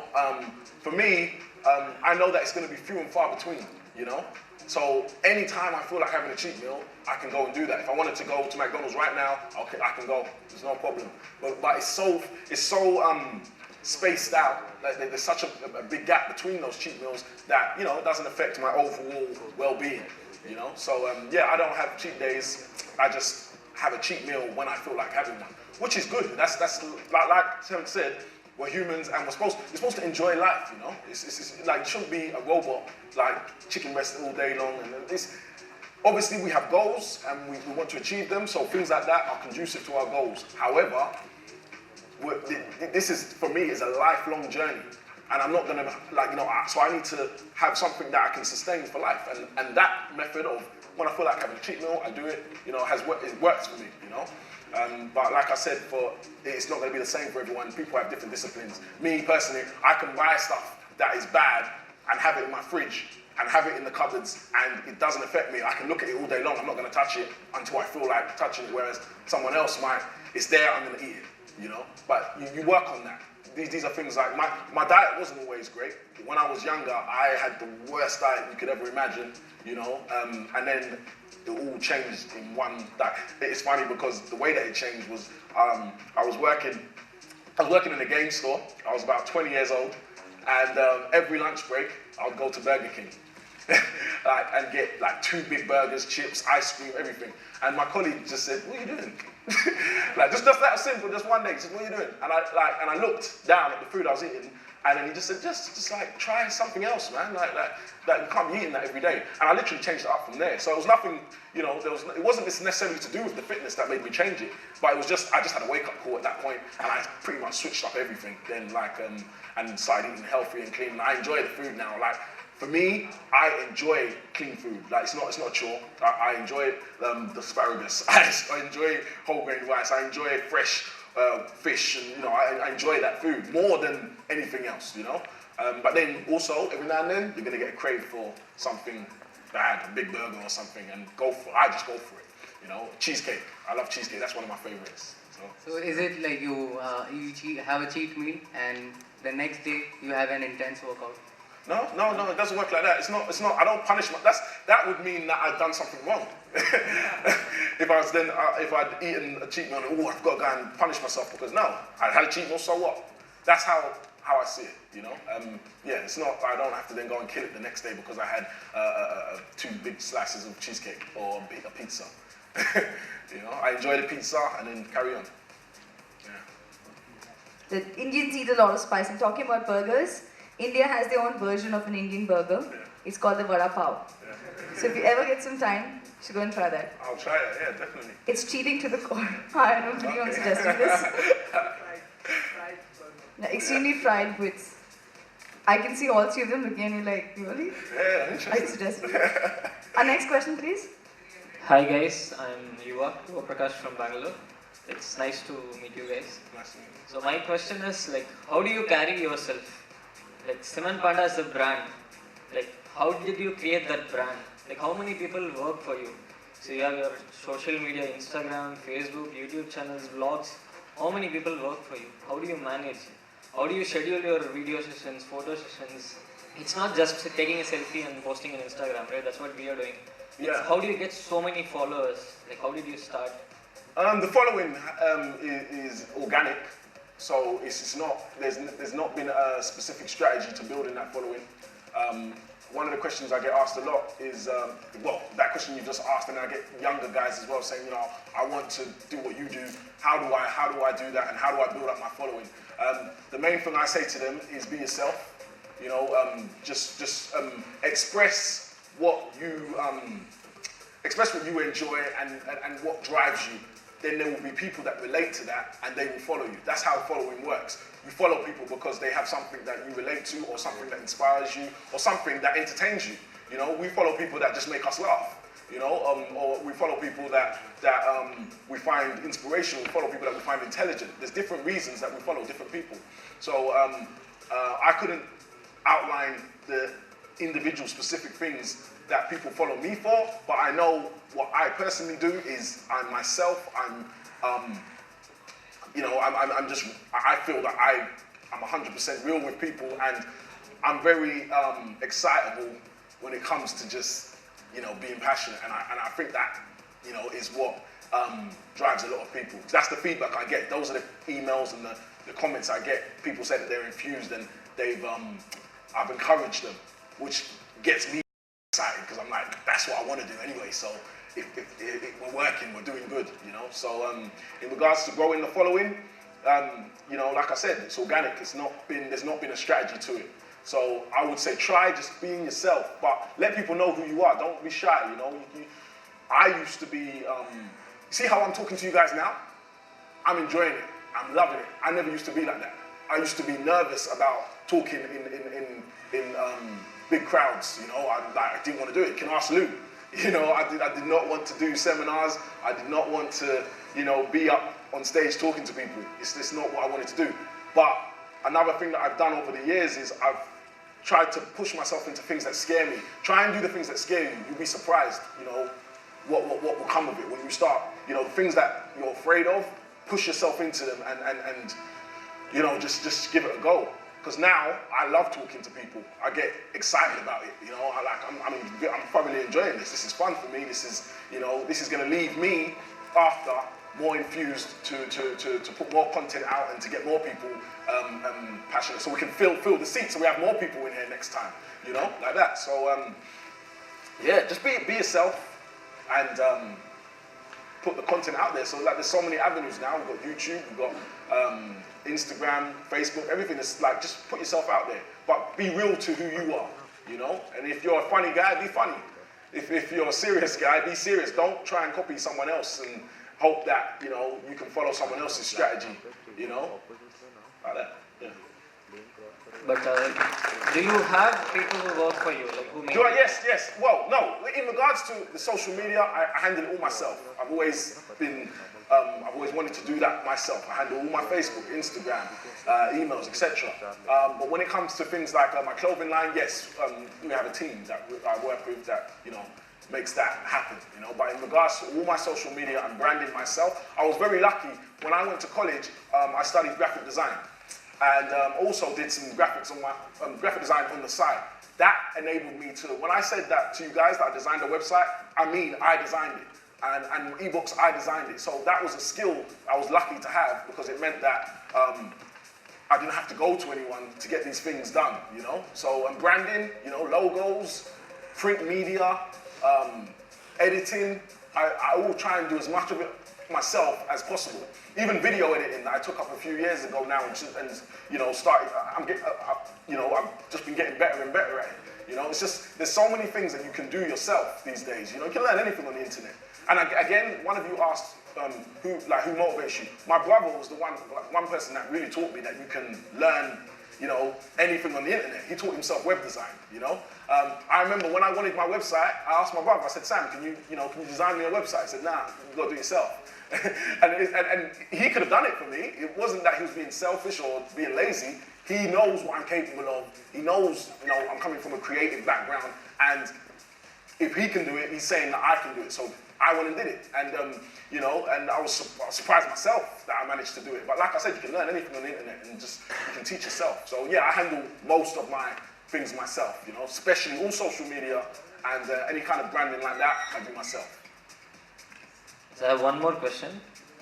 For me, I know that it's going to be few and far between, you know. So anytime I feel like having a cheat meal, I can go and do that. If I wanted to go to McDonald's right now, okay, I can go. There's no problem. But it's so spaced out. Like there's such a big gap between those cheat meals that, you know, it doesn't affect my overall well-being, you know. So yeah, I don't have cheat days. I just have a cheat meal when I feel like having one, which is good. That's like Terrence said. We're humans and you're supposed to enjoy life, you know? It's like, you shouldn't be a robot, like chicken breast all day long. And obviously we have goals and we want to achieve them, so things like that are conducive to our goals. However, this is, for me, is a lifelong journey. And I'm not gonna, like, you know, so I need to have something that I can sustain for life. And that method of, when I feel like having a cheat meal, I do it, you know, it works for me, you know? But like I said, it's not going to be the same for everyone. People have different disciplines. Me personally, I can buy stuff that is bad and have it in my fridge and have it in the cupboards, and it doesn't affect me. I can look at it all day long. I'm not going to touch it until I feel like touching it, whereas someone else might, it's there, I'm going to eat it, you know? But you work on that. These are things like, my diet wasn't always great. When I was younger, I had the worst diet you could ever imagine, you know? And then it all changed in one diet. It's funny because the way that it changed was, I was working in a game store. I was about 20 years old, and every lunch break, I would go to Burger King. And get like 2 big burgers, chips, ice cream, everything. And my colleague just said, "What are you doing?" Like just that simple, just one day. He said, "What are you doing?" And I looked down at the food I was eating, and then he just said, just like try something else, man. Like you can't be eating that every day. And I literally changed it up from there. So it was nothing, you know, it wasn't necessarily to do with the fitness that made me change it, but it was just, I just had a wake up call at that point, and I pretty much switched up everything. Then and started eating healthy and clean. And I enjoy the food now. Like for me, I enjoy clean food. Like it's not a chore. I enjoy the asparagus. I enjoy whole grain rice. I enjoy fresh fish, and you know, I enjoy that food more than anything else, you know. But then also every now and then you're gonna get a crave for something bad, a big burger or something, and I just go for it, you know. Cheesecake. I love cheesecake. That's one of my favorites. So is it like you have a cheat meal and the next day you have an intense workout? No, it doesn't work like that. It's not, I don't punish that would mean that I've done something wrong. If I'd eaten a cheat meal and, I've got to go and punish myself because no, I had a cheat meal, so what? That's how I see it, you know? Yeah, it's not, I don't have to then go and kill it the next day because I had 2 big slices of cheesecake or a pizza. You know, I enjoy the pizza and then carry on. The Indians eat a lot of spice. And talking about burgers, India has their own version of an Indian burger. Yeah. It's called the vada pav. Yeah. So if you ever get some time, you should go and try that. I'll try it, yeah, definitely. It's cheating to the core. I don't think I'm suggesting this. Yeah, extremely fried with. I can see all 3 of them looking at me like, really? Yeah, interesting. I suggest. Our next question, please. Hi guys, I'm Yuva Prakash from Bangalore. It's nice to meet you guys. Nice to meet you. So my question is like, how do you carry yourself? Like Simeon Panda is a brand. Like, how did you create that brand? Like, how many people work for you? So you have your social media, Instagram, Facebook, YouTube channels, vlogs. How many people work for you? How do you manage? How do you schedule your video sessions, photo sessions? It's not just taking a selfie and posting on Instagram, right? That's what we are doing. Yeah. How do you get so many followers? Like, how did you start? The following is organic, so it's not. There's not been a specific strategy to building that following. one of the questions I get asked a lot is, well, that question you just asked, and I get younger guys as well saying, you know, I want to do what you do. How do I do that, and how do I build up my following? The main thing I say to them is be yourself. You know, just express what you enjoy and what drives you. Then there will be people that relate to that, and they will follow you. That's how following works. You follow people because they have something that you relate to, or something that inspires you, or something that entertains you. You know, we follow people that just make us laugh. You know, or we follow people that we find inspirational. We follow people that we find intelligent. There's different reasons that we follow different people. So I couldn't outline the individual specific things that people follow me for, but I know what I personally do is I'm myself. I feel that I'm 100% real with people, and I'm very excitable when it comes to just, you know, being passionate, and I think that, you know, is what drives a lot of people. That's the feedback I get. Those are the emails and the comments I get. People say that they're infused, and I've encouraged them, which gets me excited, because I'm like, that's what I want to do anyway. So if we're working, we're doing good, you know. So in regards to growing the following, you know, like I said, it's organic. There's not been a strategy to it. So I would say try just being yourself, but let people know who you are. Don't be shy, you know. I used to be, see how I'm talking to you guys now? I'm enjoying it. I'm loving it. I never used to be like that. I used to be nervous about talking in big crowds, you know. I didn't want to do it. You can ask Lou. You know, I did not want to do seminars. I did not want to, you know, be up on stage talking to people. It's not what I wanted to do. But another thing that I've done over the years is I've tried to push myself into things that scare me. Try and do the things that scare you. You'll be surprised, you know, what will come of it when you start. You know, the things that you're afraid of, push yourself into them and you know, just give it a go. Because now I love talking to people. I get excited about it. You know, I'm thoroughly enjoying this. This is fun for me. This is, you know, this is going to leave me after more infused to put more content out and to get more people passionate, so we can fill the seats, so we have more people in here next time. You know, like that. So yeah, just be yourself and put the content out there. So like, there's so many avenues now. We've got YouTube, we've got Instagram, Facebook, everything. Is like, just put yourself out there, but be real to who you are, you know. And if you're a funny guy, be funny. If you're a serious guy, be serious. Don't try and copy someone else and hope that, you know, you can follow someone else's strategy, you know, like that. Yeah. But do you have people who work for you, like who make? Yes. Well, no. In regards to the social media, I handle it all myself. I've always wanted to do that myself. I handle all my Facebook, Instagram, emails, etc. But when it comes to things like my clothing line, yes, we have a team that I work with that, you know, makes that happen, you know. But in regards to all my social media and branding myself, I was very lucky. When I went to college, I studied graphic design, and also did some graphics on my graphic design on the side. That enabled me to, when I said that to you guys that I designed a website, I mean I designed it. And ebooks, I designed it. So that was a skill I was lucky to have, because it meant that I didn't have to go to anyone to get these things done, you know. So branding, you know, logos, print media, editing, I will try and do as much of it myself as possible. Even video editing that I took up a few years ago now, and you know, started. You know, I've just been getting better and better at it. You know, it's just, there's so many things that you can do yourself these days. You know, you can learn anything on the internet. And again, one of you asked who motivates you. My brother was the one person that really taught me that you can learn, you know, anything on the internet. He taught himself web design, you know. I remember when I wanted my website, I asked my brother, I said, Sam, can you design me a website? He said, nah, you've got to do it yourself. and he could have done it for me. It wasn't that he was being selfish or being lazy. He knows what I'm capable of. He knows, you know, I'm coming from a creative background, and if he can do it, he's saying that I can do it. So I went and did it, and you know, and I was surprised myself that I managed to do it. But like I said, you can learn anything on the internet, and just you can teach yourself. So yeah, I handle most of my things myself, you know, especially all social media and any kind of branding like that, I do myself. So I have one more question.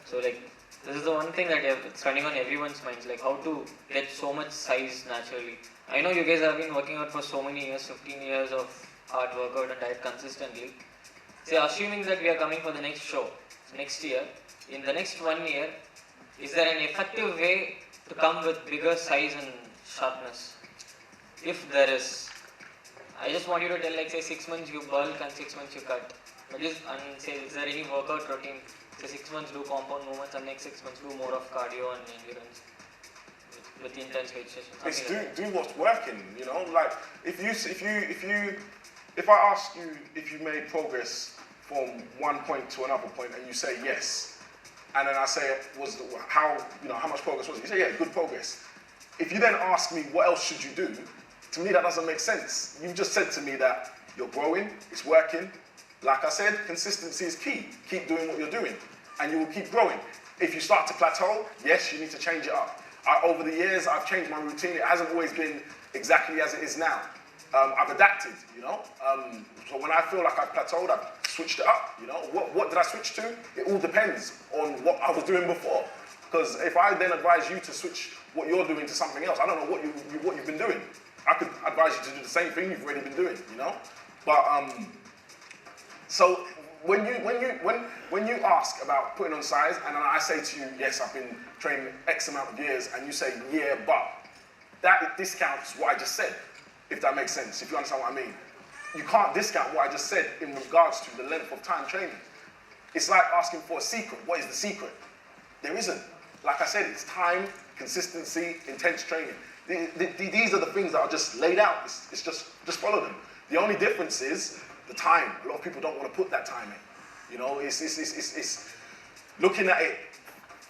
So like, this is the one thing that it's running on everyone's minds, like how to get so much size naturally. I know you guys have been working out for so many years, 15 years of hard workout and diet consistently. Say, assuming that we are coming for the next show, next year, in the next 1 year, is there an effective way to come with bigger size and sharpness? If there is, I just want you to tell, like, say 6 months you bulk and 6 months you cut. But just, and say, is there any workout routine? Say 6 months do compound movements and next 6 months do more of cardio and endurance with intense weight sessions. It's do what's working, you know. Like if I ask you if you made progress from one point to another point and you say yes, and then I say how much progress was it? You say yeah, good progress. If you then ask me what else should you do, to me that doesn't make sense. You've just said to me that you're growing, it's working. Like I said, consistency is key. Keep doing what you're doing, and you will keep growing. If you start to plateau, yes, you need to change it up. Over the years, I've changed my routine. It hasn't always been exactly as it is now. I've adapted, you know. So when I feel like I've plateaued, I've switched it up, you know. What did I switch to? It all depends on what I was doing before. Because if I then advise you to switch what you're doing to something else, I don't know what you've been doing. I could advise you to do the same thing you've already been doing, you know. But so when you ask about putting on size, and then I say to you, yes, I've been training X amount of years, and you say, yeah, but that discounts what I just said, if that makes sense, if you understand what I mean. You can't discount what I just said in regards to the length of time training. It's like asking for a secret. What is the secret? There isn't. Like I said, it's time, consistency, intense training. These are the things that are just laid out. It's just follow them. The only difference is the time. A lot of people don't want to put that time in. You know, it's looking at it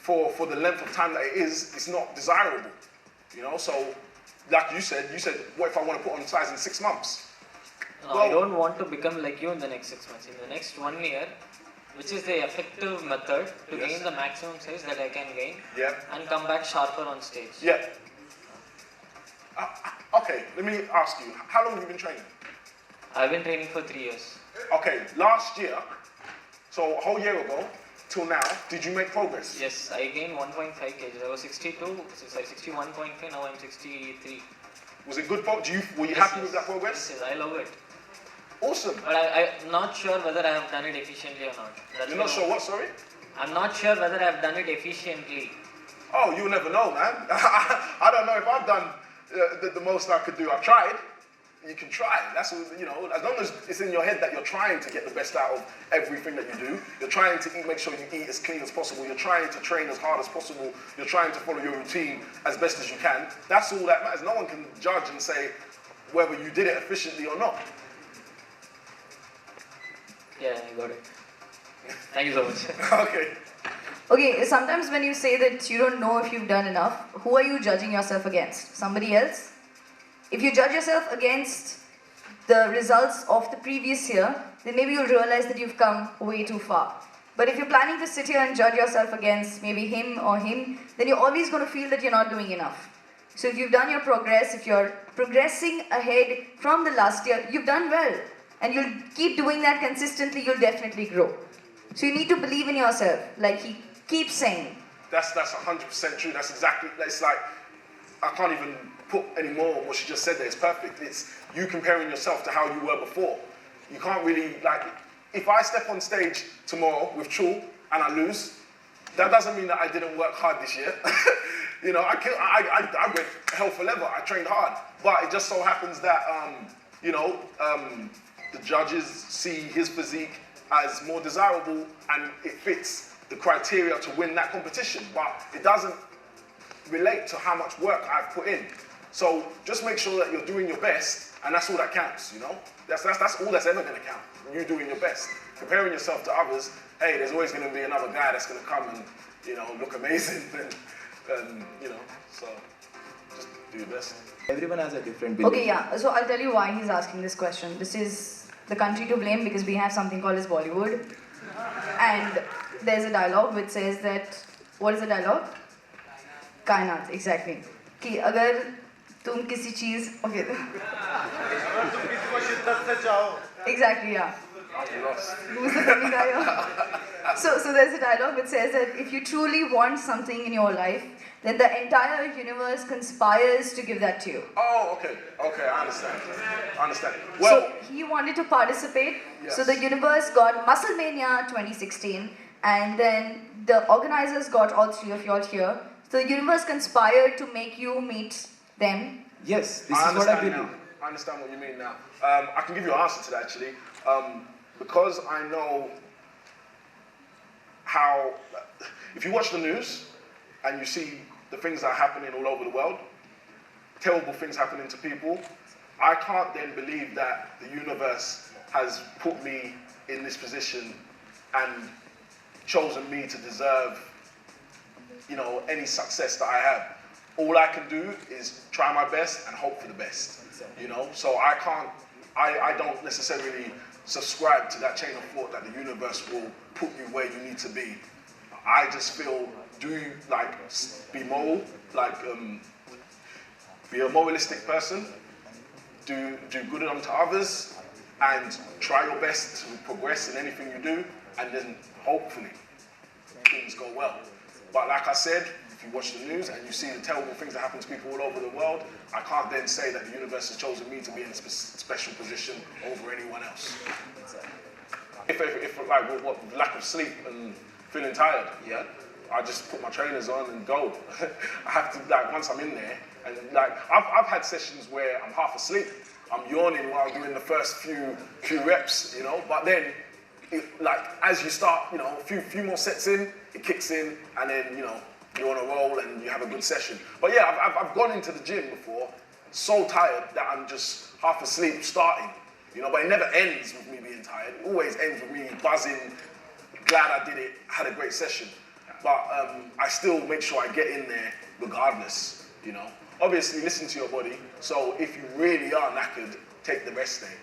for the length of time that it is, it's not desirable. You know, so like you said, what if I want to put on size in 6 months? No, I don't want to become like you in the next 6 months. In the next 1 year, which is the effective method to gain the maximum size that I can gain and come back sharper on stage. Yeah. Okay, let me ask you, how long have you been training? I've been training for 3 years. Okay, last year, so a whole year ago, till now, did you make progress? Yes, I gained 1.5 kg. I was 61.5, now I'm 63. Was it good? Were you happy with that progress? Yes, I love it. Awesome. But I'm not sure whether I have done it efficiently or not. You're not sure what, sorry? I'm not sure whether I have done it efficiently. Oh, you'll never know, man. I don't know if I've done the most I could do. I've tried. You can try. That's, you know, as long as it's in your head that you're trying to get the best out of everything that you do, you're trying to eat, make sure you eat as clean as possible, you're trying to train as hard as possible, you're trying to follow your routine as best as you can, that's all that matters. No one can judge and say whether you did it efficiently or not. Yeah, I got it. Thank you so much. Okay. Okay, sometimes when you say that you don't know if you've done enough, who are you judging yourself against? Somebody else? If you judge yourself against the results of the previous year, then maybe you'll realize that you've come way too far. But if you're planning to sit here and judge yourself against maybe him or him, then you're always going to feel that you're not doing enough. So if you've done your progress, if you're progressing ahead from the last year, you've done well. And you'll keep doing that consistently, you'll definitely grow. So you need to believe in yourself, like he keeps saying. That's 100% true. That's exactly, it's like, I can't even put any more on what she just said there. It's perfect. It's you comparing yourself to how you were before. You can't really, like, if I step on stage tomorrow with Chul and I lose, that doesn't mean that I didn't work hard this year. You know, I went hell for leather. I trained hard. But it just so happens that, the judges see his physique as more desirable and it fits the criteria to win that competition. But it doesn't relate to how much work I've put in. So just make sure that you're doing your best, and that's all that counts, you know? That's all that's ever gonna count, you doing your best. Comparing yourself to others, hey, there's always gonna be another guy that's gonna come and, you know, look amazing, and you know, so just do your best. Everyone has a different belief. Okay, yeah, so I'll tell you why he's asking this question. This is the country to blame because we have something called as Bollywood. And there's a dialogue which says that, what is the dialogue? कायनात, exactly. कि अगर तुम किसी चीज, okay. Exactly, yeah. Who's the funny guy? So there's a dialogue which says that if you truly want something in your life, then the entire universe conspires to give that to you. Oh, okay, I understand. Well, So he wanted to participate. Yes. So the universe got MuscleMania 2016, and then the organizers got all three of you all here. So the universe conspired to make you meet them. Yes, this I is what I understand believe. now. I understand what you mean now. I can give you an answer to that actually. Because I know how, if you watch the news and you see the things that are happening all over the world, terrible things happening to people, I can't then believe that the universe has put me in this position and chosen me to deserve, any success that I have. All I can do is try my best and hope for the best, So I don't necessarily subscribe to that chain of thought that the universe will put you where you need to be. I just feel, be moral, be a moralistic person, do good unto others, and try your best to progress in anything you do, and then hopefully things go well. But like I said, if you watch the news and you see the terrible things that happen to people all over the world, I can't then say that the universe has chosen me to be in a special position over anyone else. If with lack of sleep and feeling tired, I just put my trainers on and go. I have to, once I'm in there, and I've had sessions where I'm half asleep. I'm yawning while doing the first few reps, but then, as you start, a few more sets in, it kicks in, and then, you're on a roll and you have a good session. But yeah, I've gone into the gym before, so tired that I'm just half asleep starting, but it never ends with me being tired. It always ends with me buzzing, glad I did it, had a great session. But I still make sure I get in there regardless, Obviously, listen to your body. So if you really are knackered, take the rest day.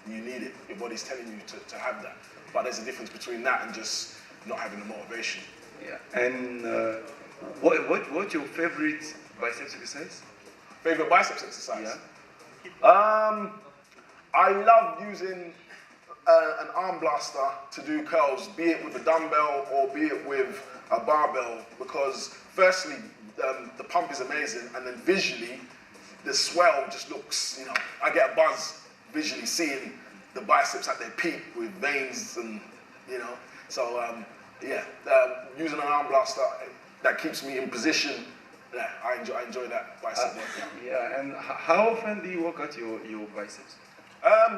You need it. Your body's telling you to have that. But there's a difference between that and just not having the motivation. Yeah. And what's your favorite biceps exercise? Favorite biceps exercise? Yeah. I love using an arm blaster to do curls, be it with a dumbbell or be it with a barbell, because firstly, the pump is amazing, and then visually, the swell just looks, I get a buzz visually seeing the biceps at their peak with veins and, so using an arm blaster, that keeps me in position. Yeah, I enjoy that bicep work. Yeah, and how often do you work out your biceps?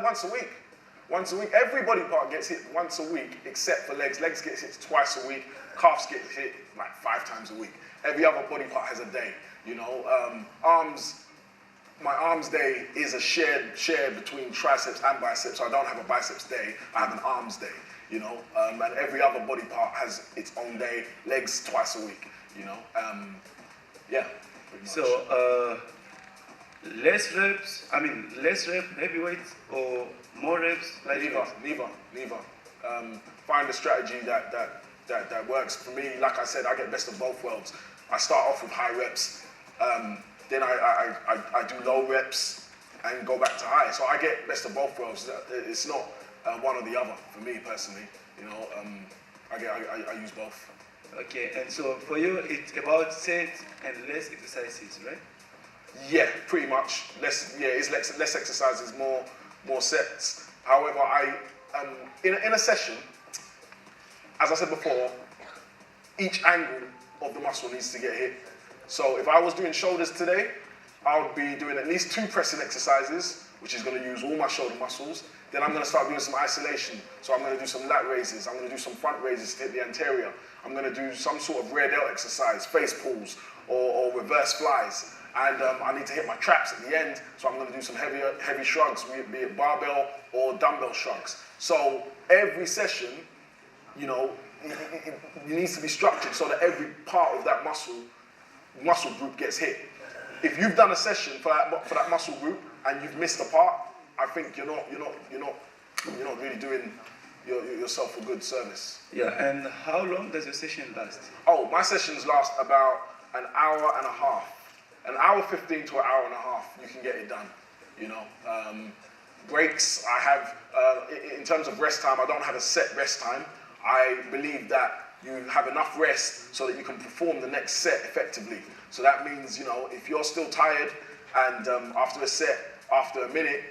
Once a week. Once a week. Every body part gets hit once a week, except for legs. Legs get hit twice a week. Calves get hit 5 times a week. Every other body part has a day. Arms. My arms day is a shared between triceps and biceps. So I don't have a biceps day. I have an arms day. And every other body part has its own day. Legs twice a week. Yeah. So less reps heavyweights or more reps neither. Find a strategy that works for me. Like I said, I get best of both worlds. I start off with high reps, then I do low reps and go back to high. So I get best of both worlds. It's not one or the other for me personally. I use both. Okay, and so for you, it's about sets and less exercises, right? Yeah, pretty much. It's less exercises, more sets. However, in a session, as I said before, each angle of the muscle needs to get hit. So if I was doing shoulders today, I would be doing at least 2 pressing exercises, which is going to use all my shoulder muscles. Then I'm going to start doing some isolation. So I'm going to do some lat raises. I'm going to do some front raises to hit the anterior. I'm going to do some sort of rear delt exercise, face pulls, or reverse flies. And I need to hit my traps at the end, so I'm going to do some heavy shrugs, be it barbell or dumbbell shrugs. So every session, it needs to be structured so that every part of that muscle group gets hit. If you've done a session for that muscle group and you've missed a part, I think you're not really doing yourself a good service. Yeah, and how long does your session last? Oh, my sessions last about an hour and a half. An hour 15 to an hour and a half, you can get it done. Breaks, I have, in terms of rest time, I don't have a set rest time. I believe that you have enough rest so that you can perform the next set effectively. So that means, you know, if you're still tired and after a set, after a minute,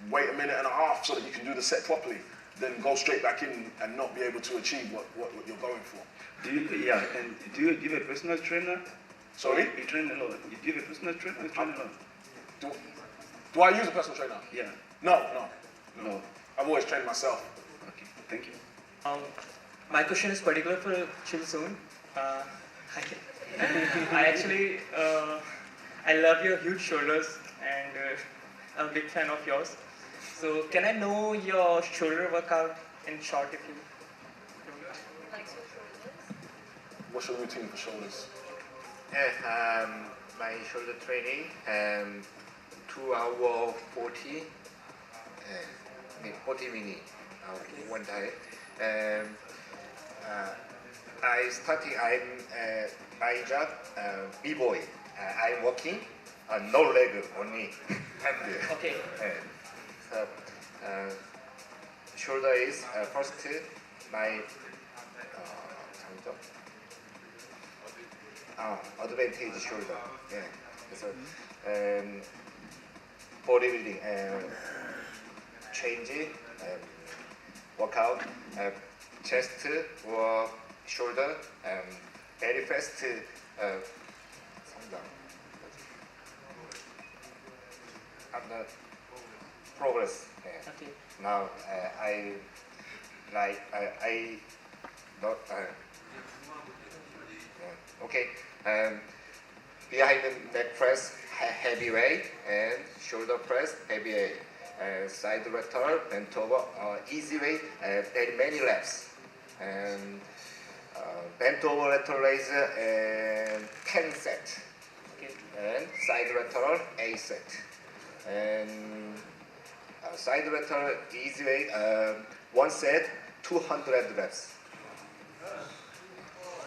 wait a minute and a half so that you can do the set properly, then go straight back in and not be able to achieve what you're going for. Do you have a personal trainer? Sorry? You train alone. Do you have a personal trainer? You train alone. Do I use a personal trainer? Yeah. No. I've always trained myself. Okay, thank you. My question is particular for Chul Soon. I actually, I love your huge shoulders and I'm a big fan of yours. So can I know your shoulder workout in short if you What's your routine for shoulders? My shoulder training, 2 hours 40, 40 minutes, one time. I just b-boy. I'm walking, no leg only. Okay. So, shoulder is first my advantage shoulder. Yeah. So, bodybuilding change workout chest or shoulder very fast and progress. Okay. Now I not okay. Behind the neck press heavy weight and shoulder press heavy weight. Side rotor, bent over, easy weight, very many reps. And bent over lateral raiser and 10 set. Okay. And side rotor 8 set. And side rotor easy weight, 1 set 200 reps.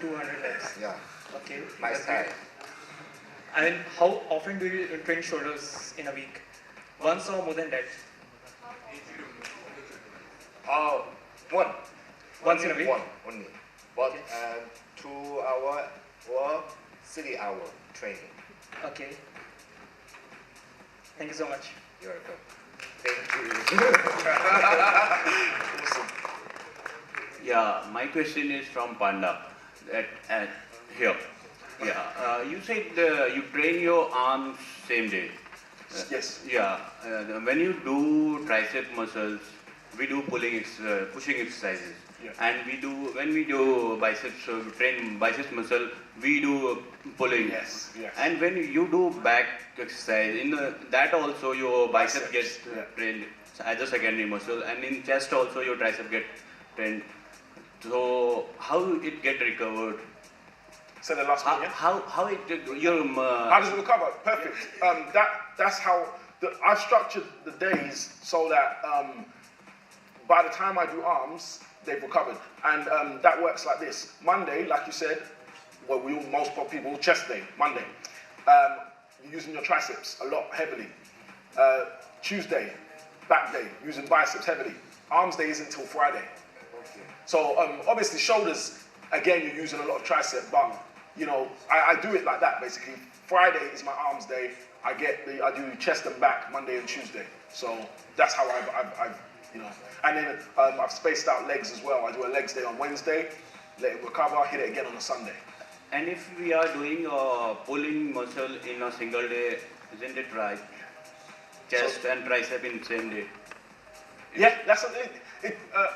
200 reps? Yeah. Okay. My style. I mean, how often do you train shoulders in a week? Once or more than that? One. Once in a week? One only. But 2 hour or 3 hour training. Okay. Thank you so much. You're welcome. Thank you. Yeah, my question is from Panda. Here. Yeah, you said you train your arms same day. Yes. Yeah, when you do tricep muscles, we do pushing exercises. Yeah. And when we do biceps, train biceps muscle, we do pulling. Yes. And when you do back exercise, that also your bicep gets trained as a secondary muscle, and in chest also your tricep get trained. So how it get recovered? Say the last one again. How how does it recover? Perfect. That's how I've structured the days so that by the time I do arms, they've recovered, and that works like this. Monday, like you said, well, most people chest day. Monday, you're using your triceps a lot heavily. Tuesday, back day, using biceps heavily. Arms day isn't until Friday. So obviously shoulders, again, you're using a lot of tricep, but you know, I do it like that basically. Friday is my arms day. I do chest and back Monday and Tuesday. So that's how I've you know. And then I've spaced out legs as well. I do a legs day on Wednesday, let it recover, hit it again on a Sunday. And if we are doing a pulling muscle in a single day, isn't it right? Chest and tricep in same day. Yeah, that's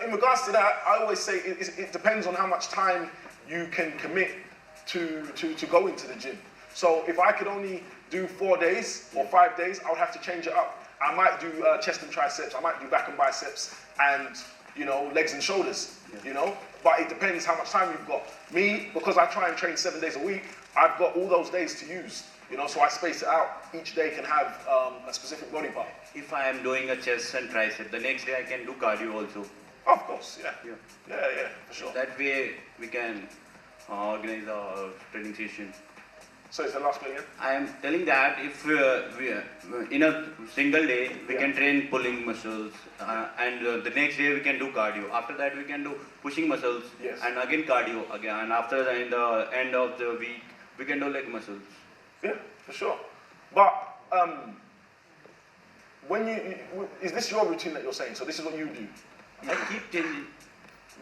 in regards to that. I always say it depends on how much time you can commit to go into the gym. So if I could only do 4 days or 5 days, I would have to change it up. I might do chest and triceps. I might do back and biceps, and you know, legs and shoulders. You know, but it depends how much time you've got. Me, because I try and train 7 days a week, I've got all those days to use. You know, so I space it out. Each day can have a specific body part. If I am doing a chest and tricep, the next day I can do cardio also. Of course, yeah, for sure. That way we can organize our training session. So it's the last bit again? I am telling that if in a single day we can train pulling muscles and the next day we can do cardio. After that we can do pushing muscles and again cardio again. And after in the end of the week we can do leg muscles. Yeah, for sure. But when is this your routine that you're saying? So this is what you do? I keep changing.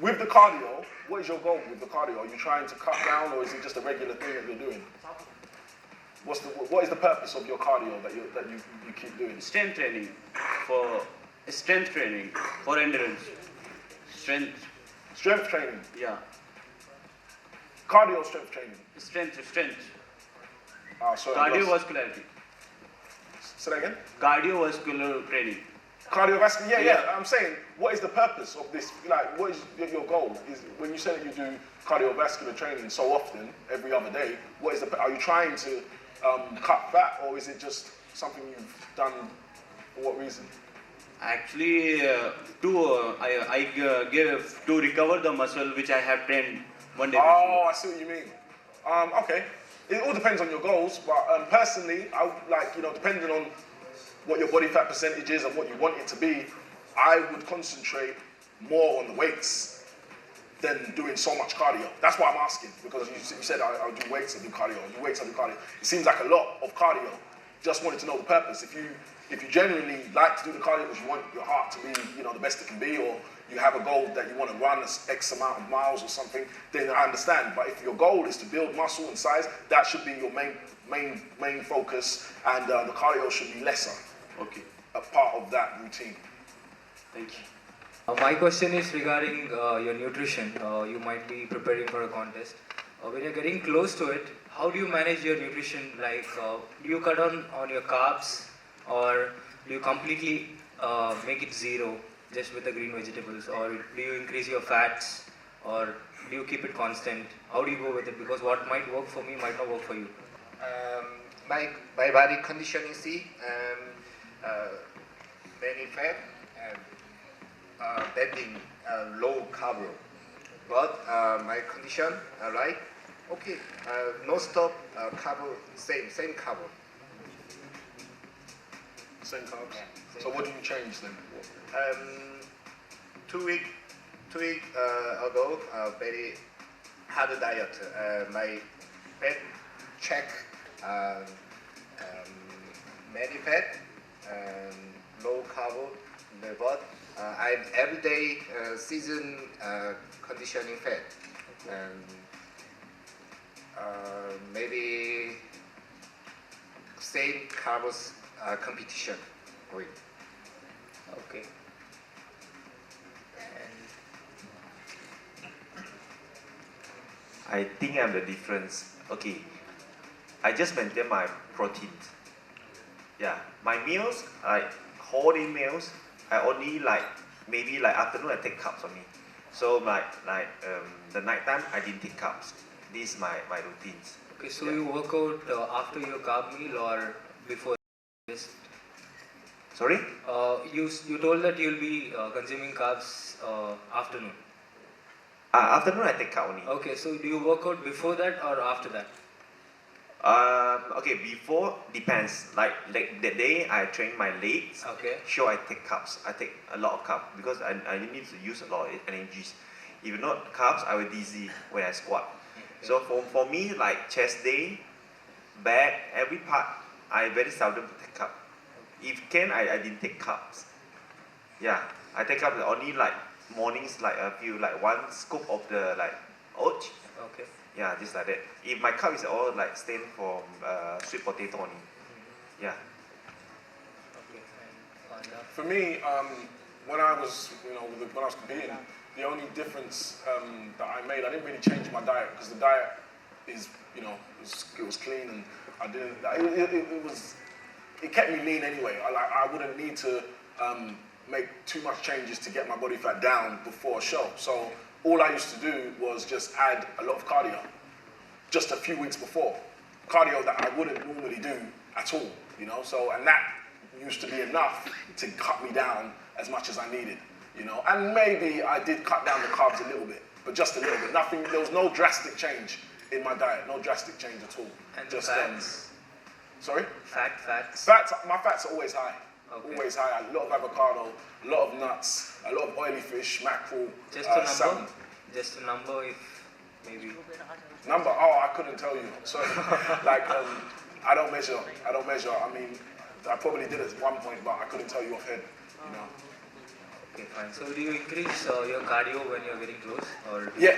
With the cardio, what is your goal with the cardio? Are you trying to cut down, or is it just a regular thing that you're doing? What is the purpose of your cardio that you keep doing? Strength training for endurance. Strength training. Yeah. Cardio strength training. Strength. Ah, sorry. Cardiovascularity. Say that again. Cardiovascular training. Cardiovascular. Yeah. I'm saying, what is the purpose of this? Like, what is your goal? Is when you say that you do cardiovascular training so often, every other day, are you trying to cut fat, or is it just something you've done for what reason? Actually, I give to recover the muscle which I have trained one day before. Oh, I see what you mean. Okay. It all depends on your goals, but personally, depending on what your body fat percentage is and what you want it to be, I would concentrate more on the weights than doing so much cardio. That's why I'm asking, because you said I'll do weights and do cardio. It seems like a lot of cardio. Just wanted to know the purpose. If you genuinely like to do the cardio because you want your heart to be the best it can be, or you have a goal that you want to run X amount of miles or something, then I understand. But if your goal is to build muscle and size, that should be your main focus, and the cardio should be lesser. Okay. A part of that routine. Thank you. My question is regarding your nutrition. You might be preparing for a contest. When you're getting close to it, how do you manage your nutrition? Like, do you cut on your carbs, or do you completely make it zero just with the green vegetables, or do you increase your fats, or do you keep it constant? How do you go with it? Because what might work for me might not work for you. My body conditioning many fat and bending low carb, but my condition okay, no stop carb, same carb. Same carbs. Yeah, so what do you change then? 2 weeks ago, very hard diet. My fat check many fat and low carb, but I'm everyday season conditioning fat, and maybe same carbs competition going. Okay. I think I'm the difference. Okay, I just maintain my protein. Yeah, my meals, whole day meals, I only maybe afternoon I take carbs only. So the night time I didn't take carbs. This is my routines. Okay, so you work out after your carb meal or before this? Sorry? You told that you'll be consuming carbs afternoon. Afternoon I take carb only. Okay, so do you work out before that or after that? Okay, before depends. Like the day I train my legs, sure I take carbs. I take a lot of carbs because I need to use a lot of energies. If not carbs, I will dizzy when I squat. Okay. So for me, like chest day, back, every part, I very seldom take carbs. If can, I didn't take carbs. Yeah, I take carbs only mornings, a few, one scoop of the oats. Okay. Yeah, just like that. If my carb is all stem from sweet potato only. Yeah. Okay. For me, when I was competing, the only difference that I made, I didn't really change my diet because the diet is, it was clean, and I didn't. It kept me lean anyway. I wouldn't need to make too much changes to get my body fat down before a show. So all I used to do was just add a lot of cardio, just a few weeks before. Cardio that I wouldn't normally do at all, So, and that used to be enough to cut me down as much as I needed, And maybe I did cut down the carbs a little bit, but just a little bit. There was no drastic change in my diet. No drastic change at all. And Just fats? Sorry? Fats? Fats, my fats are always high. Okay. Always high. A lot of avocado, a lot of nuts, a lot of oily fish, mackerel, Just a number? salmon. Just a number if maybe. Number? Oh, I couldn't tell you. Sorry. Like, I don't measure. I mean, I probably did at one point, but I couldn't tell you offhand, you know. Okay, fine. So do you increase your cardio when you're getting close? Or Yeah,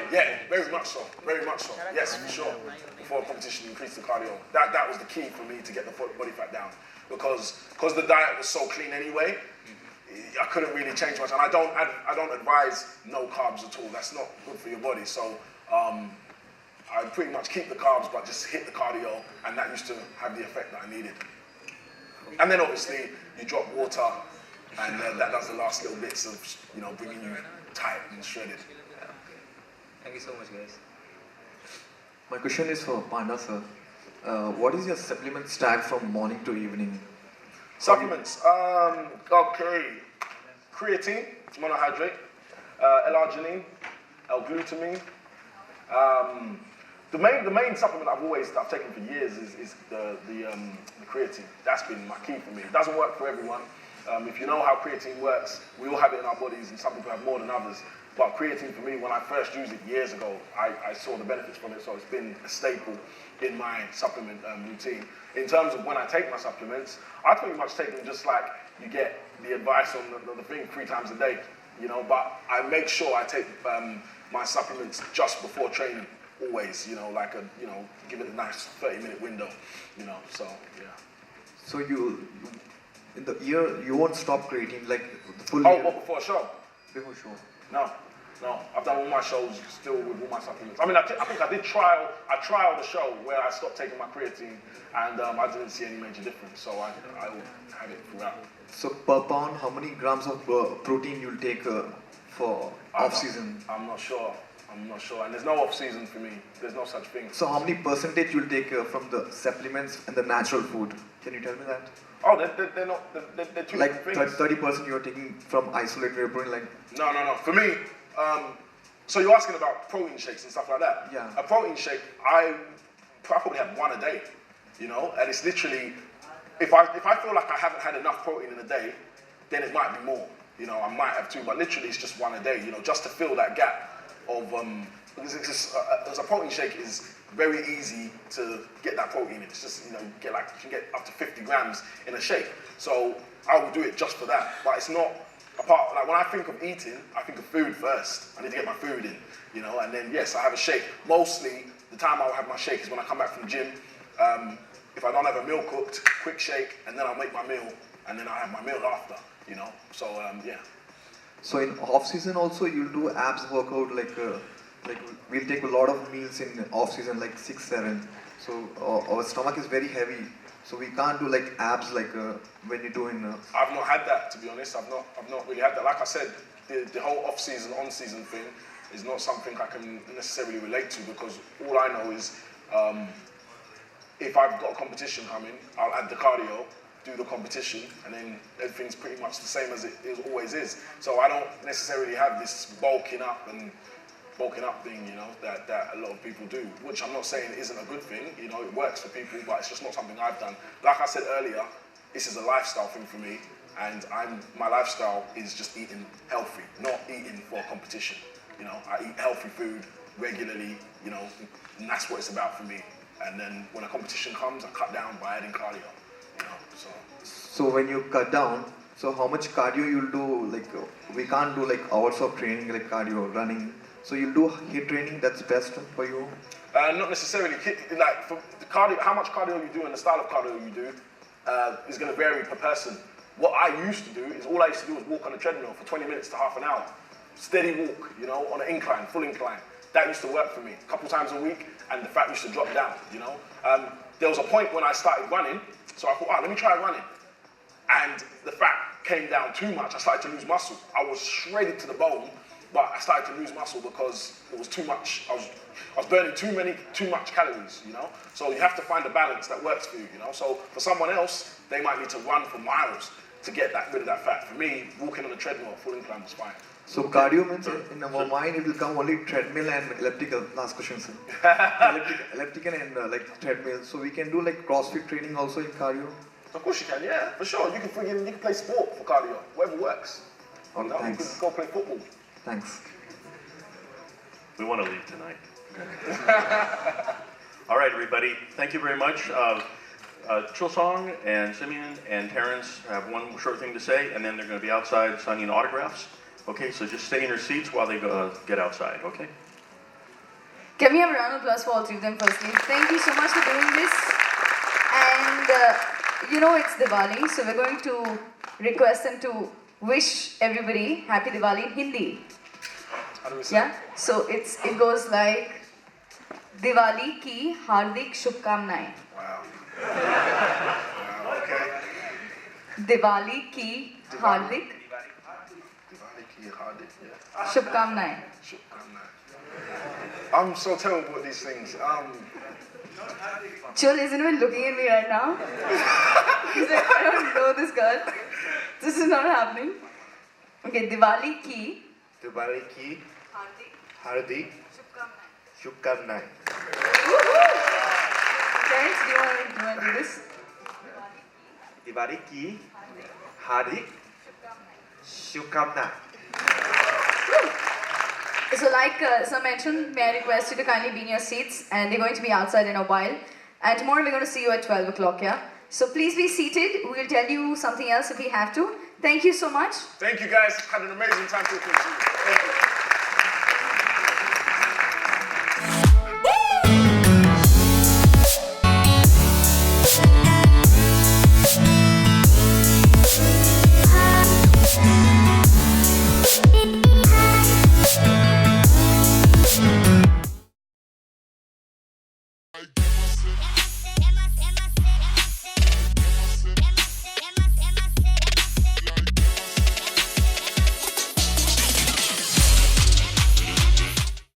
very much so. Very much so. Yes, for sure. Before a competition, increase the cardio. That was the key for me to get the body fat down. Because the diet was so clean anyway, I couldn't really change much. And I don't advise no carbs at all. That's not good for your body. So I pretty much keep the carbs, but just hit the cardio, and that used to have the effect that I needed. And then obviously you drop water, and that does the last little bits of, you know, bringing you tight and shredded. Thank you so much, guys. My question is for Panda, sir. What is your supplement stack from morning to evening? Supplements. Okay. Creatine, monohydrate, L-arginine, L-glutamine. The main supplement I've taken for years is the creatine. That's been my key for me. It doesn't work for everyone. If you know how creatine works, we all have it in our bodies, and some people have more than others. But creatine for me, when I first used it years ago, I saw the benefits from it, so it's been a staple in my supplement routine. In terms of when I take my supplements, I pretty much take them just like you get the advice on the thing 3 times a day, you know, but I make sure I take my supplements just before training, always, you know, like give it a nice 30-minute window, you know, so, yeah. So in the year, you won't stop creatine, like the full year? Oh, what, before a show? Before show. No. I've done all my shows still with all my supplements. I mean, I think I trialed the show where I stopped taking my creatine, and I didn't see any major difference, so I will have it throughout. So per pound, how many grams of protein you'll take for off-season? I'm not sure, and there's no off-season for me. There's no such thing. So how many percentage you'll take from the supplements and the natural food? Can you tell me that? Oh, they're not, they're two like different things. 30% you're taking from isolated whey protein, like? No. For me, so you're asking about protein shakes and stuff like that? Yeah. A protein shake, I probably have 1 a day, you know, and it's literally, if I feel like I haven't had enough protein in a day, then it might be more, you know, I might have 2, but literally it's just 1 a day, you know, just to fill that gap of, because a protein shake is very easy to get that protein in. It's just, you know, you can get up to 50 grams in a shake. So I will do it just for that, but it's not, like when I think of eating, I think of food first. I need to get my food in, you know, and then yes, I have a shake. Mostly the time I'll have my shake is when I come back from the gym. If I don't have a meal cooked, quick shake, and then I'll make my meal, and then I'll have my meal after, you know, so yeah. So in off-season also you'll do abs workout, like we'll take a lot of meals in off-season, like 6, 7. So our stomach is very heavy. So we can't do like abs like when you do in... I've not had that, to be honest. I've not really had that. Like I said, the whole off-season, on-season thing is not something I can necessarily relate to, because all I know is if I've got a competition coming, I'll add the cardio, do the competition, and then everything's pretty much the same as it always is. So I don't necessarily have this bulking up thing, you know, that a lot of people do, which I'm not saying isn't a good thing, you know, it works for people, but it's just not something I've done. Like I said earlier, this is a lifestyle thing for me, and my lifestyle is just eating healthy, not eating for a competition. You know, I eat healthy food regularly, you know, and that's what it's about for me. And then when a competition comes, I cut down by adding cardio, you know, so. So when you cut down, so how much cardio you'll do? Like we can't do like hours of training, like cardio, running. So you'll do HIIT training, that's best for you? Not necessarily. Like for the cardio, how much cardio you do and the style of cardio you do is going to vary per person. What I used to do is all I used to do was walk on a treadmill for 20 minutes to half an hour. Steady walk, you know, on an incline, full incline. That used to work for me a couple times a week, and the fat used to drop down, you know. There was a point when I started running, so I thought, let me try running. And the fat came down too much. I started to lose muscle. I was shredded to the bone, but I started to lose muscle because it was too much. I was burning too much calories, you know? So you have to find a balance that works for you, you know? So for someone else, they might need to run for miles to get rid of that fat. For me, walking on a treadmill, full incline was fine. So cardio means in our mind it will come only treadmill and elliptical. Last question, sir. Elliptical and treadmill. So we can do like CrossFit training also in cardio. Of course you can, yeah, for sure. You can play sport for cardio, whatever works. Oh, thanks. You can go play football. Thanks. We want to leave tonight. All right, everybody. Thank you very much. Chul Soon and Simeon and Terrence have one short thing to say, and then they're going to be outside signing autographs. Okay, so just stay in your seats while they go, get outside, okay? Can we have a round of applause for all three of them firstly? Thank you so much for doing this. And it's Diwali, so we're going to request them to wish everybody Happy Diwali in Hindi. How do we say? Yeah? So it goes like Diwali ki hardik shubhkamnaएं. Wow. Okay. Diwali ki hardik shubhkamnaएं. I'm so terrible with these things. Chul isn't even looking at me right now. He's like, I don't know this girl. This is not happening. Okay, Diwali ki Hardik Shubhkamnaएं. Terrence, do you want to do this? Diwali ki Hardik Shubhkamnaएं. So like Sir mentioned, may I request you to kindly be in your seats, and they're going to be outside in a while. And tomorrow we're going to see you at 12 o'clock, yeah? So please be seated. We'll tell you something else if we have to. Thank you so much. Thank you guys. Had an amazing time talking to you.